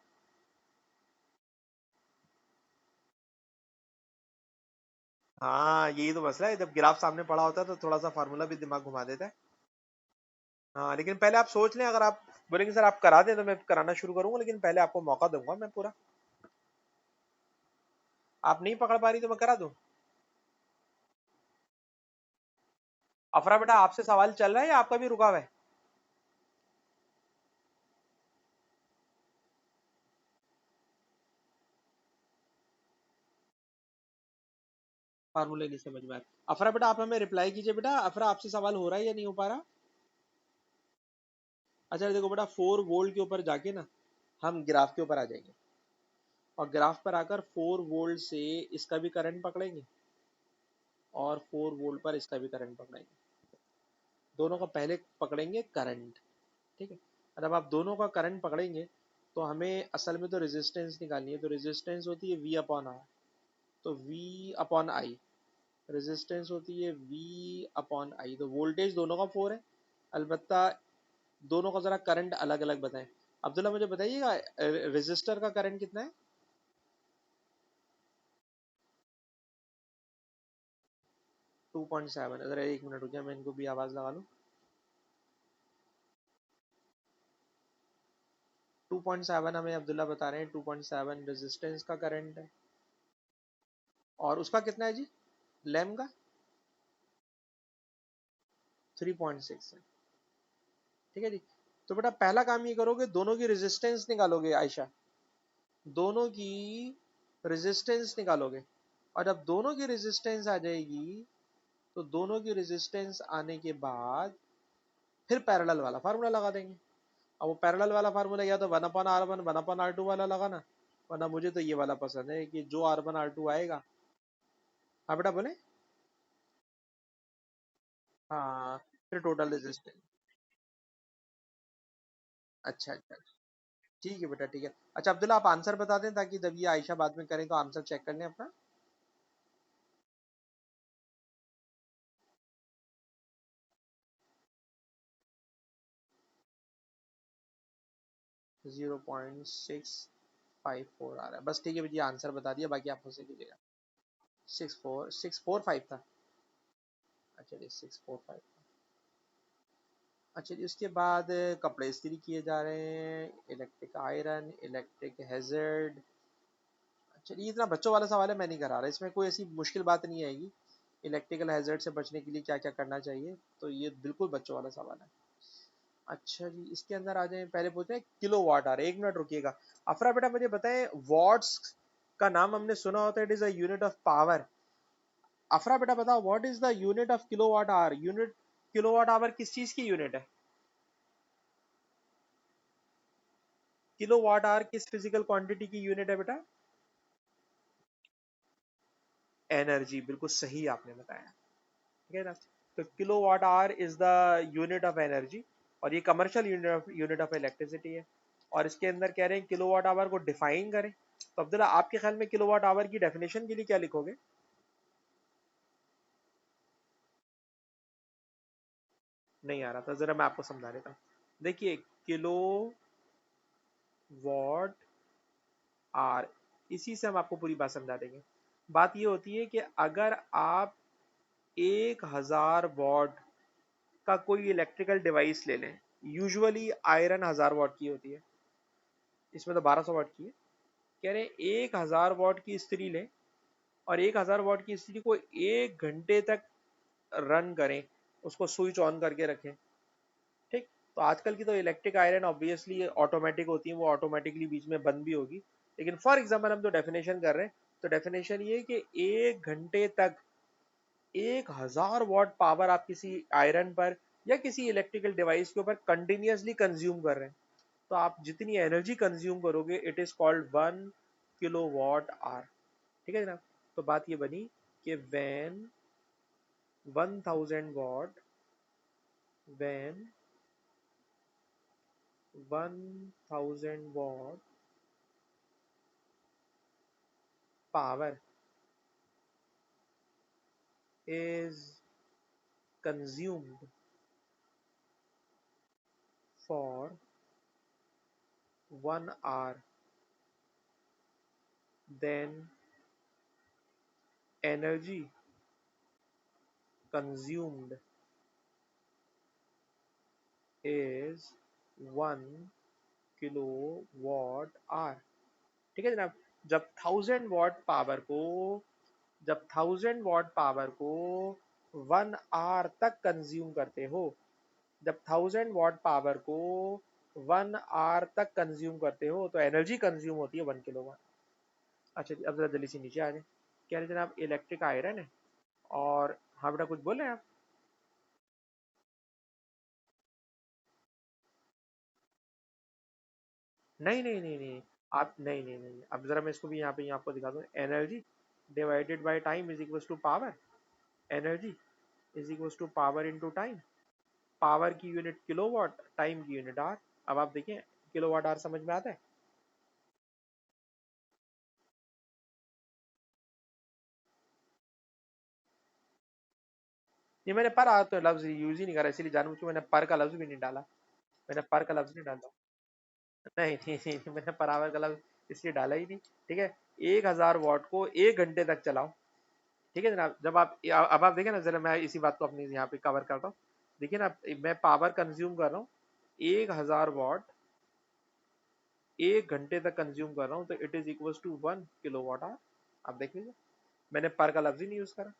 हाँ यही तो मसला है, जब ग्राफ सामने पड़ा होता है तो थोड़ा सा फार्मूला भी दिमाग घुमा देता है। हाँ लेकिन पहले आप सोच लें, अगर आप बोलेंगे सर आप करा दें तो मैं कराना शुरू करूंगा, लेकिन पहले आपको मौका दूंगा मैं पूरा। आप नहीं पकड़ पा रही तो मैं करा दूं। अफरा बेटा आपसे सवाल चल रहा है या आपका भी रुका हुआ है? फार्मूले नहीं समझ में आया। अफरा बेटा आप हमें रिप्लाई कीजिए बेटा, अफरा आपसे सवाल हो रहा है या नहीं हो पा रहा? अच्छा देखो बेटा, 4 वोल्ट के ऊपर जाके ना हम ग्राफ के ऊपर आ जाएंगे, और ग्राफ पर आकर 4 वोल्ट से इसका भी करंट पकड़ेंगे, और 4 वोल्ट पर इसका भी करंट पकड़ेंगे। दोनों का पहले पकड़ेंगे करंट, ठीक है। और जब आप दोनों का करंट पकड़ेंगे तो हमें असल में तो रेजिस्टेंस निकालनी है, तो रेजिस्टेंस होती है V अपॉन आर, तो V अपॉन आई, रेजिस्टेंस होती है V अपॉन आई। तो वोल्टेज दोनों का 4 है, अलबत्ता दोनों का जरा करंट अलग अलग बताएं। अब्दुल्ला मुझे बताइएगा रेजिस्टर का करंट कितना है? 2.7। अगर 1 मिनट रुकिए मैं इनको भी आवाज लगा लूँ। 2.7 हमें अब्दुल्ला बता रहे हैं, 2.7 रेजिस्टेंस का करंट है। और उसका कितना है जी, लैम्प का? 3.6 है, ठीक है जी। तो बेटा पहला काम ये करोगे, दोनों की रेजिस्टेंस निकालोगे आयशा, दोनों की रेजिस्टेंस निकालोगे। और जब दोनों की रेजिस्टेंस आ जाएगी तो दोनों की रेजिस्टेंस आने के बाद फिर पैरेलल वाला फार्मूला लगा देंगे। अब वो पैरेलल वाला फार्मूला या तो 1/R1 1/R2 वाला लगाना, वरना मुझे तो ये वाला पसंद है कि जो R1 R2 आएगा। हाँ बेटा बोले। हाँ फिर टोटल रेजिस्टेंस। अच्छा अच्छा, ठीक है बेटा ठीक है। अच्छा अब्दुल्ला आप आंसर बता दें, ताकि जब ये आयशा बाद में करें तो आंसर चेक कर लें अपना। 0.654 आ रहा है बस, ठीक है भैया आंसर बता दिया, बाकी आप मुझसे कीजिएगा। 64645 था। अच्छा जी 645। अच्छा जी उसके बाद कपड़े इस्त्री किए जा रहे हैं, इलेक्ट्रिक आयरन, इलेक्ट्रिक हैजर्ड। अच्छा ये इतना बच्चों वाला सवाल है, मैं नहीं करा रहा, इसमें कोई ऐसी मुश्किल बात नहीं आएगी। इलेक्ट्रिकल हैजर्ड से बचने के लिए क्या क्या करना चाहिए, तो ये बिल्कुल बच्चों वाला सवाल है। अच्छा जी इसके अंदर आ जाए, पहले पूछते हैं किलो वाट आ रहा है। 1 मिनट रुकिएगा। अफरा बेटा मुझे बताएं, वॉट्स का नाम हमने सुना होता है, it is a unit of power. Afra बेटा बताओ what is the unit of kilowatt hour, unit kilowatt hour किस चीज की यूनिट है? किलो वाट आवर किस फिजिकल क्वांटिटी की यूनिट है बेटा? एनर्जी, बिल्कुल सही आपने बताया। ठीक है ना। तो kilowatt hour is the unit of energy, और ये कमर्शियल यूनिट ऑफ इलेक्ट्रिसिटी है। और इसके अंदर कह रहे हैं किलो वाट आवर को डिफाइन करें। तो अब्दुल्ला, आपके ख्याल में किलो वाट आवर की डेफिनेशन के लिए क्या लिखोगे? नहीं आ रहा था, जरा मैं आपको समझा देता हूँ। देखिए, किलो वॉट आर, इसी से हम आपको पूरी बात समझा देंगे। बात ये होती है कि अगर आप 1000 वॉट का कोई इलेक्ट्रिकल डिवाइस ले लें, यूजुअली आयरन 1000 वॉट की होती है, इसमें तो 1200 वॉट की है। कह रहे हैं 1000 वॉट की इस्त्री लें, और 1000 वॉट की इस्त्री को 1 घंटे तक रन करें, उसको स्विच ऑन करके रखें। ठीक। तो आजकल की तो इलेक्ट्रिक आयरन ऑब्वियसली ऑटोमेटिक होती है, वो ऑटोमेटिकली बीच में बंद भी होगी। लेकिन फॉर एग्जाम्पल हम जो डेफिनेशन कर रहे हैं, तो डेफिनेशन ये है कि 1 घंटे तक 1000 वॉट पावर आप किसी आयरन पर या किसी इलेक्ट्रिकल डिवाइस के ऊपर कंटिन्यूअसली कंज्यूम कर रहे हैं। तो आप जितनी एनर्जी कंज्यूम करोगे, it is called 1 kilowatt hour. ठीक है जनाब। तो बात ये बनी कि when 1000 watt power is consumed for 1 hour, then energy consumed is 1 kilowatt hour। ठीक है जनाब। जब 1000 वॉट पावर को 1 आवर तक कंज्यूम करते हो, जब 1000 वॉट पावर को 1 आवर तक कंज्यूम करते हो, तो एनर्जी कंज्यूम होती है 1 किलोवाट। अच्छा जी, अब जरा जल्दी से नीचे आ जाए। कह रहे जनाब इलेक्ट्रिक आयरन है, और हाँ बेटा कुछ बोल रहे हैं आप? नहीं नहीं नहीं नहीं, आप नहीं नहीं नहीं, अब जरा मैं इसको भी यहाँ पे आपको दिखा दूँ। Energy divided by time is equal to power. Energy is equal to power into time. Power की यूनिट किलोवाट, टाइम की यूनिट आर। अब आप देखिए, किलोवाट आर समझ में आता है? ये मैंने पर आ तो लफ्ज यूज ही नहीं करा, इसीलिए जानबूझ के मैंने पर का लफ्ज भी नहीं डाला। मैंने पर का लफ्ज नहीं डाला। नहीं नहीं नहीं नहीं, मैंने पर आवर का लफ्ज इसलिए डाला ही नहीं। ठीक है। 1000 वॉट को 1 घंटे तक चलाओ। ठीक है जनाब। जब आप अब आप देखें ना, जरा मैं इसी बात को अपनी यहाँ पे कवर करता हूँ। देखिए ना, मैं पावर कंज्यूम कर रहा हूँ 1000 वॉट, 1 घंटे तक कंज्यूम कर रहा हूँ, तो it is equal to 1 kilowatt hour. आप देख लीजिए, मैंने पर का लफ्ज ही नहीं यूज करा।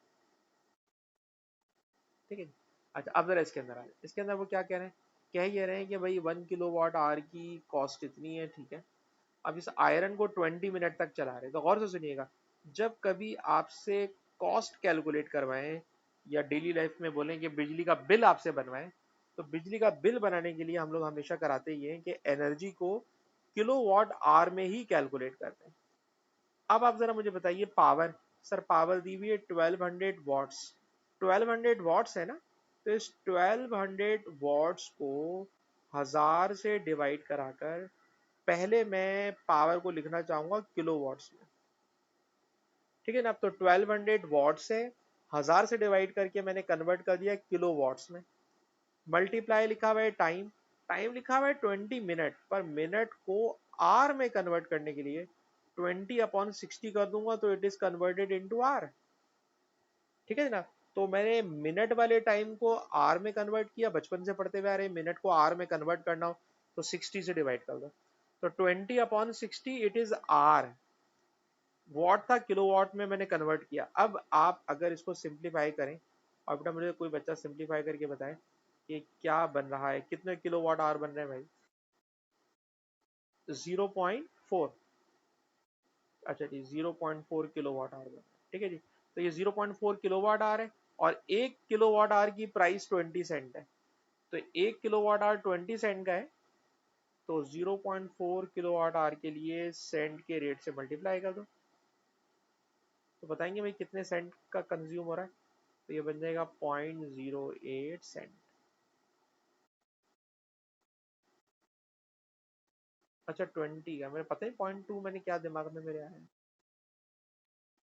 ठीक है जी। अच्छा, अब जरा इसके अंदर आ जाए। इसके अंदर वो क्या कह रहे हैं? कह ये रहे हैं कि भाई 1 किलोवाट आवर की कॉस्ट इतनी है। ठीक है। अब इस आयरन को 20 मिनट तक चला रहे हैं, तो गौर से सुनिएगा। जब कभी आपसे कॉस्ट कैलकुलेट करवाएं, या डेली लाइफ में बोलें कि बिजली का बिल आपसे बनवाएं, तो बिजली का बिल बनाने के लिए हम लोग हमेशा कराते ये हैं कि एनर्जी को किलोवाट आवर में ही कैलकुलेट करते हैं। अब आप जरा मुझे बताइए, पावर, सर पावर दी हुई है 1200 वॉट्स। 1200 वॉट्स है ना। तो इस 1200 वॉट्स को 1000 से डिवाइड कराकर, पहले मैं पावर को लिखना चाहूंगा किलो वॉट्स में। ठीक है ना। अब तो 1200 वॉट्स है, 1000 से डिवाइड करके मैंने कन्वर्ट कर दिया किलो वॉट्स में। मल्टीप्लाई लिखा हुआ है टाइम, टाइम लिखा हुआ है 20 मिनट, पर मिनट को आर में कन्वर्ट करने के लिए 20/60 कर दूंगा, तो it is converted into hour. ठीक है ना। तो मैंने मिनट वाले टाइम को आर में कन्वर्ट किया, बचपन से पढ़ते हुए आ रहे मिनट को आर में कन्वर्ट करना हो तो 60 से डिवाइड कर दो, तो 20/60 इट इज आर। वॉट था, किलोवाट में मैंने कन्वर्ट किया। अब आप अगर इसको सिंप्लीफाई करें, और बेटा मुझे कोई बच्चा सिंप्लीफाई करके बताए कि क्या बन रहा है, कितने किलोवाट आवर बन रहे हैं भाई? 0.4। अच्छा जी, 0.4 किलोवाट आवर बन रहा है। ठीक है जी। तो ये 0.4 किलोवाट आवर है, और 1 किलोवाट आवर की प्राइस 20 सेंट है। तो 1 किलोवाट आवर 20 सेंट का है, तो 0.4 किलोवाट आवर के लिए सेंट के रेट से मल्टीप्लाई कर दो, तो बताएंगे भाई कितने सेंट का कंज्यूम हो रहा है? तो ये बन जाएगा 0.08 सेंट। अच्छा 20 का, मेरे पता ही 0.2 मैंने क्या दिमाग में मेरे आया।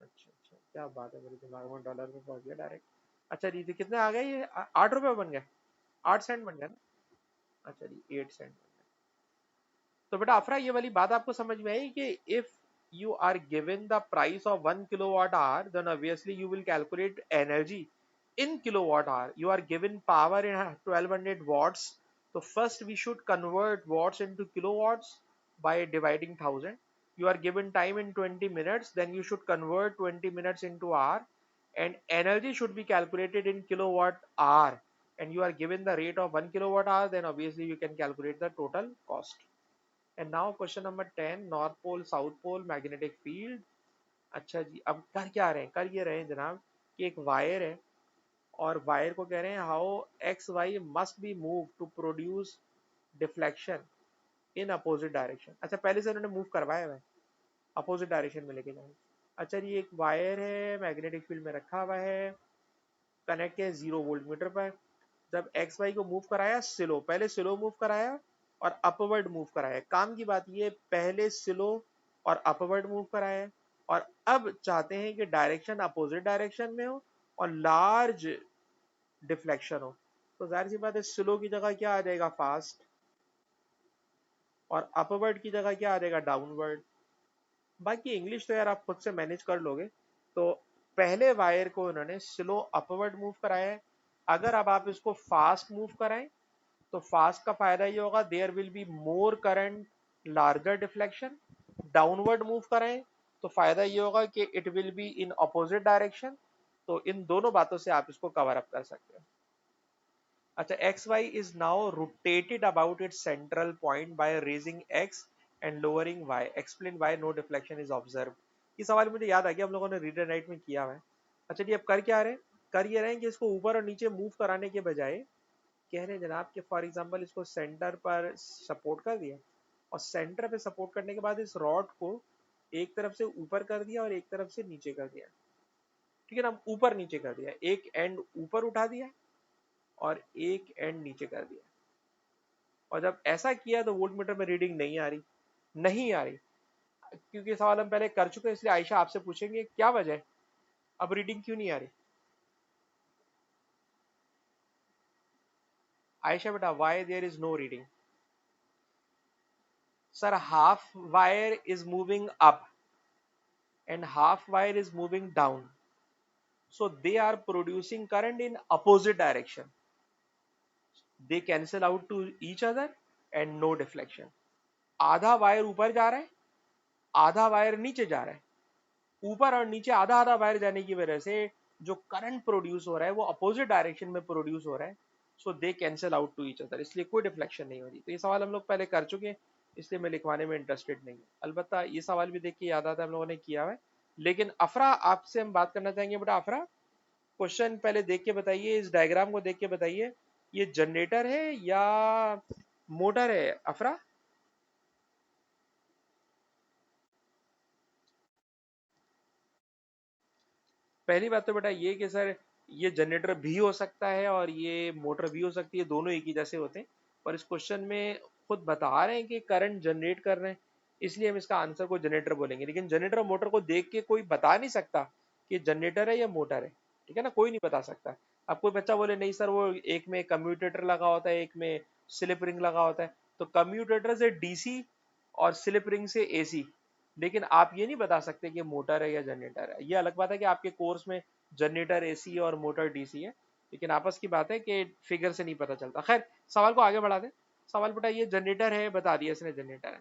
अच्छा अच्छा, क्या बात है, मेरे दिमाग में डॉलर में पहुंच गया डायरेक्ट। अच्छा जी, तो कितने आ गए ये, 8 रुपये बन गए, 8 सेंट बन गए ना। अच्छा जी 8 सेंट। तो बेटा अफरा, ये वाली बात आपको समझ में आई कि if you are given the price of 1 kilowatt hour, then obviously you will calculate energy in kilowatt hour. You are given power in 1200 watts, so first we should convert watts into kilowatts by dividing 1000. You are given time in 20 minutes, then you should convert 20 minutes into hour, and energy should be calculated in kilowatt hour, and you are given the rate of 1 kilowatt hour, then obviously you can calculate the total cost. And now question number 10, north pole south pole magnetic field. अच्छा जी, अब कर क्या रहे हैं, कर ये रहे हैं जनाब कि एक वायर है और वायर को कह रहे हैं how X Y must be move to produce deflection in opposite direction. अच्छा पहले से उन्होंने मूव करवाया हुआ है, अपोजिट डायरेक्शन में लेके जाएंगे। अच्छा जी, एक वायर है मैग्नेटिक फील्ड में रखा हुआ है, कनेक्ट है 0 वोल्ट मीटर पर। जब एक्स वाई को मूव कराया स्लो, पहले स्लो मूव कराया और अपवर्ड मूव कराया। काम की बात ये, पहले स्लो और अपवर्ड मूव कराया और अब चाहते हैं कि डायरेक्शन अपोजिट डायरेक्शन में हो और लार्ज डिफ्लेक्शन हो। तो जाहिर सी बात है स्लो की जगह क्या आ जाएगा, फास्ट, और अपवर्ड की जगह क्या आ जाएगा, डाउनवर्ड। बाकी इंग्लिश तो यार आप खुद से मैनेज कर लोगे। तो पहले वायर को उन्होंने स्लो अपवर्ड मूव कराया है, अगर अब आप इसको फास्ट मूव कराएं तो फास्ट का फायदा ये होगा there will be more current, larger deflection. Downward move करें तो फायदा ये होगा कि it will be in opposite direction. तो इन दोनों बातों से आप इसको कवर अप कर सकते हो। अच्छा, X Y is now rotated about its central point by raising X and lowering Y, explain why no deflection is observe. ये सवाल मुझे याद आ गया, हम लोगों ने रीड एंड राइट में किया हुआ है। अच्छा जी, अब कर क्या रहे हैं, कर ये रहे हैं कि इसको ऊपर और नीचे मूव कराने के बजाय कह रहे हैं जनाब कि फॉर एग्जांपल इसको सेंटर पर सपोर्ट कर दिया और सेंटर पे सपोर्ट करने के बाद इस रॉड को एक तरफ से ऊपर कर दिया और एक तरफ से नीचे कर दिया। ठीक है ना, ऊपर नीचे कर दिया, एक एंड ऊपर उठा दिया और एक एंड नीचे कर दिया। और जब ऐसा किया तो वोल्ट मीटर में रीडिंग नहीं आ रही, नहीं आ रही। क्योंकि सवाल हम पहले कर चुके हैं, इसलिए आयशा आपसे पूछेंगे क्या वजह है, अब रीडिंग क्यों नहीं आ रही। आयशा बेटा, why there is no reading. Sir half wire is moving up and half wire is moving down, so they are producing current in opposite direction, they cancel out to each other and no deflection। आधा wire ऊपर जा रहा है, आधा wire नीचे जा रहा है, ऊपर और नीचे आधा आधा वायर जाने की वजह से जो करंट प्रोड्यूस हो रहा है वो अपोजिट डायरेक्शन में प्रोड्यूस हो रहा है, so they cancel out to each other, इसलिए कोई डिफ्लेक्शन नहीं हो रही। तो ये सवाल हम लोग पहले कर चुके हैं, इसलिए मैं लिखवाने में इंटरेस्टेड नहीं हूँ। अलबत्ता ये सवाल भी देख के याद आता है हम लोगों ने किया हुआ है। लेकिन अफरा, आपसे हम बात करना चाहेंगे बेटा। अफरा, क्वेश्चन पहले देख के बताइए, इस डायग्राम को देख के बताइए, ये जनरेटर है या मोटर है अफरा। पहली बात तो बेटा ये कि सर ये जनरेटर भी हो सकता है और ये मोटर भी हो सकती है, दोनों एक ही जैसे होते हैं। पर इस क्वेश्चन में खुद बता रहे हैं कि करंट जनरेट कर रहे हैं, इसलिए हम इसका आंसर को जनरेटर बोलेंगे। लेकिन जनरेटर और मोटर को देख के कोई बता नहीं सकता कि जनरेटर है या मोटर है, ठीक है ना, कोई नहीं बता सकता। अब कोई बच्चा बोले नहीं सर वो एक में कम्यूटेटर लगा होता है, एक में स्लिप रिंग लगा होता है, तो कम्यूटेटर से डीसी और स्लिप रिंग से एसी, लेकिन आप ये नहीं बता सकते कि मोटर है या जनरेटर है। ये अलग बात है कि आपके कोर्स में जनरेटर एसी और मोटर डीसी है, लेकिन आपस की बात है कि फिगर से नहीं पता चलता। खैर, सवाल को आगे बढ़ा दें। सवाल बेटा ये जनरेटर है, बता दिया इसने जनरेटर है।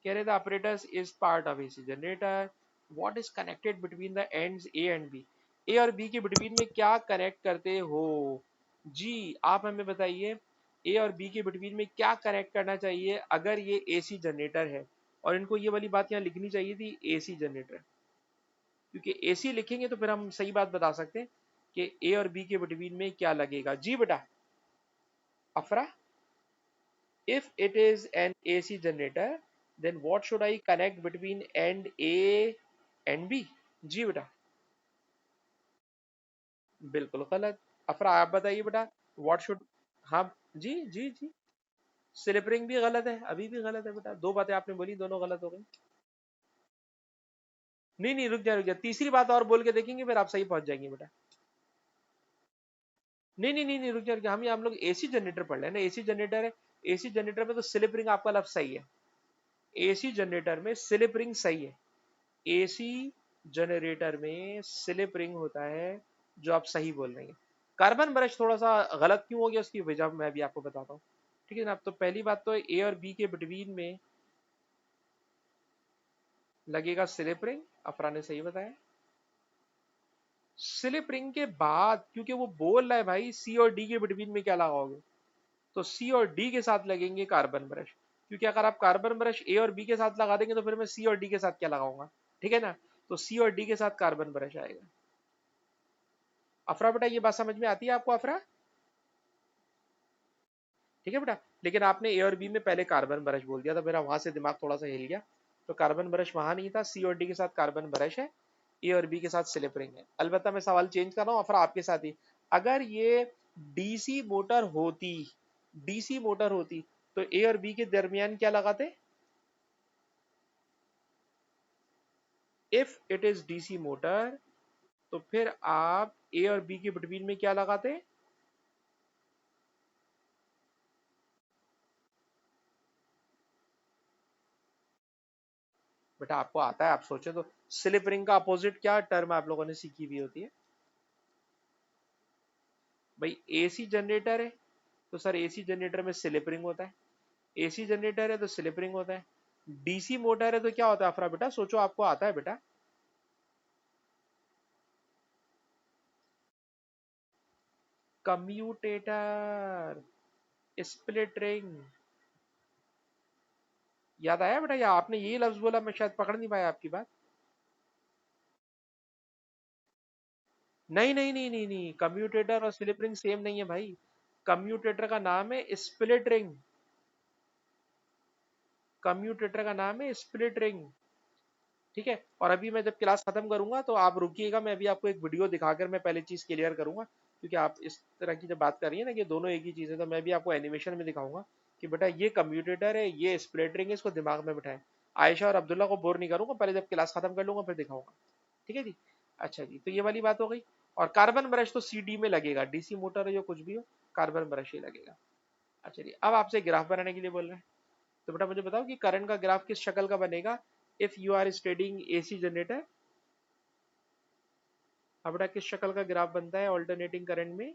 कह रहे थे operators is part of AC generator, what is connected between the ends A and B. A और बी के बिटवीन में क्या कनेक्ट करते हो जी, आप हमें बताइए। ए और बी के बिटवीन में क्या कनेक्ट करना चाहिए अगर ये एसी जनरेटर है, और इनको ये वाली बात यहाँ लिखनी चाहिए थी एसी जनरेटर, क्योंकि एसी लिखेंगे तो फिर हम सही बात बता सकते हैं कि ए और बी के बिटवीन में क्या लगेगा। जी बेटा अफरा, if it is an AC generator then what should I connect between end A and B। जी बेटा, बिल्कुल गलत। अफरा आप बताइए बेटा, व्हाट शुड। हाँ जी जी जी। स्लिप रिंग भी गलत है, अभी भी गलत है बेटा, दो बातें आपने बोली, दोनों गलत हो गई। नहीं नहीं, रुक जा, तीसरी बात और बोल के देखेंगे, फिर आप सही पहुंच जाएंगे बेटा। नहीं नहीं नहीं नहीं, रुक जा, हम लोग एसी जनरेटर पढ़ रहे हैं ना, एसी जनरेटर है। एसी जनरेटर में तो स्लिप रिंग आपका लफ्ज सही है। एसी जनरेटर में स्लिप रिंग सही है। एसी जनरेटर में स्लिप रिंग होता है, जो आप सही बोल रहे हैं। कार्बन ब्रश थोड़ा सा गलत क्यों हो गया, उसकी वजह मैं भी आपको बताता हूँ। ठीक है ना। तो पहली बात तो ए और बी के बिटवीन में लगेगा स्लिप रिंग, अफरा ने सही बताया। स्लिप रिंग के बाद, क्योंकि वो बोल रहा है भाई सी और डी के बिटवीन में क्या लगाओगे, तो सी और डी के साथ लगेंगे कार्बन ब्रश। क्योंकि अगर आप कार्बन ब्रश ए और बी के साथ लगा देंगे तो फिर मैं सी और डी के साथ क्या लगाऊंगा। ठीक है ना। तो सी और डी के साथ कार्बन ब्रश आएगा। अफरा बेटा ये बात समझ में आती है आपको अफरा? ठीक है बेटा। लेकिन आपने ए और बी में पहले कार्बन ब्रश बोल दिया, तो मेरा वहां से दिमाग थोड़ा सा हिल गया। तो कार्बन ब्रश वहां नहीं था, सी और डी के साथ कार्बन ब्रश है, ए और बी के साथ स्लिप रिंग है। अलबत्ता मैं सवाल चेंज कर रहा हूँ अफरा आपके साथ ही। अगर ये डीसी मोटर होती, डीसी मोटर होती, तो ए और बी के दरमियान क्या लगाते? If it is DC motor, तो फिर आप ए और बी के बिटवीन में क्या लगाते? बेटा आपको आता है, आप सोचे तो। स्लिप रिंग का अपोजिट क्या टर्म आप लोगों ने सीखी हुई होती है? भाई एसी जनरेटर है, तो सर एसी जनरेटर में स्लिप रिंग होता है। एसी जनरेटर है तो स्लिप रिंग होता है। डीसी मोटर है तो क्या होता है अफरा बेटा, सोचो, आपको आता है बेटा? Commutator, split ring. याद आया बेटा, या आपने यही लफ्ज बोला, मैं शायद पकड़ नहीं पाया आपकी बात। नहीं नहीं नहीं नहीं नहीं, कम्यूटेटर और स्लिप रिंग सेम नहीं है भाई। कम्यूटेटर का नाम है स्प्लिट रिंग। कम्यूटेटर का नाम है स्प्लिट रिंग। ठीक है। और अभी मैं जब क्लास खत्म करूंगा तो आप रुकिएगा, मैं अभी आपको एक वीडियो दिखाकर मैं पहले चीज क्लियर करूंगा। क्योंकि आप इस तरह की जब बात कर रही है ना कि दोनों एक ही चीज है, तो मैं भी आपको एनिमेशन में दिखाऊंगा कि बेटा ये कम्यूटेटर है, ये स्प्लिट रिंग है, इसको दिमाग में बिठाएं। आयशा और अब्दुल्ला को बोर नहीं करूंगा, पहले जब क्लास खत्म कर लूंगा फिर दिखाऊंगा। ठीक है जी। अच्छा जी, तो ये वाली बात हो गई। और कार्बन ब्रश तो सीडी में लगेगा, डीसी मोटर है जो कुछ भी हो, कार्बन ब्रश ही लगेगा। अच्छा जी, अब आपसे ग्राफ बनाने के लिए बोल रहे हैं। तो बेटा मुझे बताओ कि करंट का ग्राफ किस शक्ल का बनेगा if you are studying AC generator. अब बेटा किस शक्ल का ग्राफ बनता है ऑल्टरनेटिंग करंट में?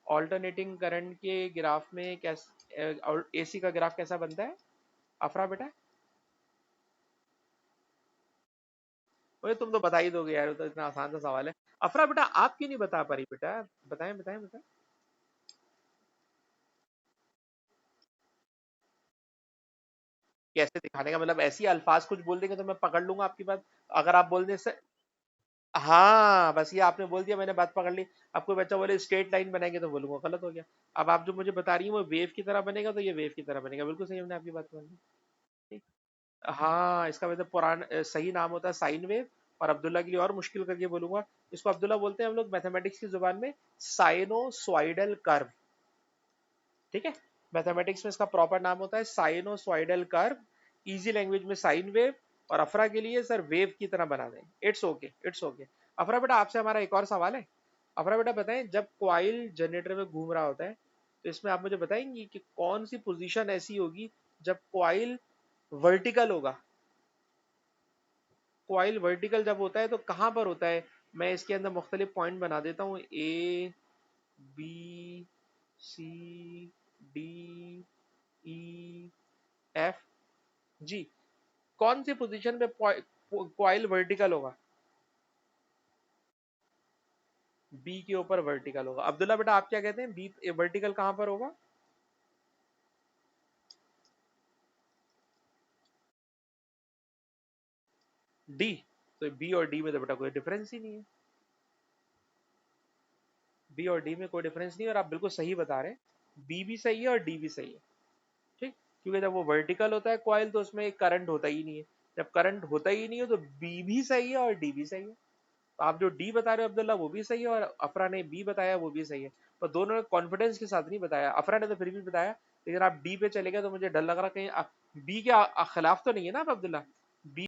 ऑल्टरनेटिंग करंट के ग्राफ में कैसे एसी का ग्राफ कैसा बनता है अफरा बेटा? ओए तुम तो बता ही दोगे यार, वो तो इतना आसान सा सवाल है। अफरा बेटा आप क्यों नहीं बता पा रही बेटा? बताएं बताएं बताएं। कैसे दिखाने का मतलब, ऐसी अल्फाज कुछ बोल देंगे तो मैं पकड़ लूंगा आपकी बात। अगर आप बोलने से, हाँ बस ये आपने बोल दिया, मैंने बात पकड़ ली। अब कोई बच्चा बोले स्ट्रेट लाइन बनाएंगे तो बोलूंगा गलत हो गया। अब आप जो मुझे बता रही है वो वेव की तरह बनेगा, तो ये वेव की तरह बनेगा, बिल्कुल सही, हमने आपकी बात मान ली। ठीक। हाँ इसका मतलब सही नाम होता है साइन वेव। और अब्दुल्ला के लिए और मुश्किल करके बोलूंगा, इसको अब्दुल्ला बोलते हैं हम लोग मैथमेटिक्स की जुबान में साइनोसॉइडल कर्व। ठीक है। मैथमेटिक्स में इसका प्रॉपर नाम होता है साइनोसॉइडल कर्व। इजी लैंग्वेज में साइन वेव। और अफरा के लिए सर वेव की तरह बना दें, इट्स ओके इट्स ओके। अफरा बेटा आपसे हमारा एक और सवाल है। अफरा बेटा बताएं, जब कॉइल जनरेटर में घूम रहा होता है, तो इसमें आप मुझे बताएंगी कि कौन सी पोजीशन ऐसी होगी जब कॉइल वर्टिकल होगा? कॉइल वर्टिकल जब होता है तो कहां पर होता है? मैं इसके अंदर मुख्तलिफ पॉइंट बना देता हूँ, A B C D E F G. कौन सी पोजीशन पे कॉइल वर्टिकल होगा? बी के ऊपर वर्टिकल होगा। अब्दुल्ला बेटा आप क्या कहते हैं, बी वर्टिकल कहां पर होगा? डी। तो बी और डी में तो बेटा कोई डिफरेंस ही नहीं है। बी और डी में कोई डिफरेंस नहीं है, और आप बिल्कुल सही बता रहे हैं, बी भी सही है और डी भी सही है। ठीक। क्योंकि जब वो वर्टिकल होता है कॉइल, तो उसमें करंट होता ही नहीं है। जब करंट होता ही नहीं है तो बी भी सही है और डी भी सही है। तो आप जो डी बता रहे हो अब्दुल्ला वो भी सही है, और अफरा ने बी बताया वो भी सही है। पर दोनों ने कॉन्फिडेंस के साथ नहीं बताया, अफरा ने तो फिर भी बताया, लेकिन आप डी पे चले गए तो मुझे डर लग रहा कहीं बी के खिलाफ तो नहीं है ना आप अब्दुल्ला? बी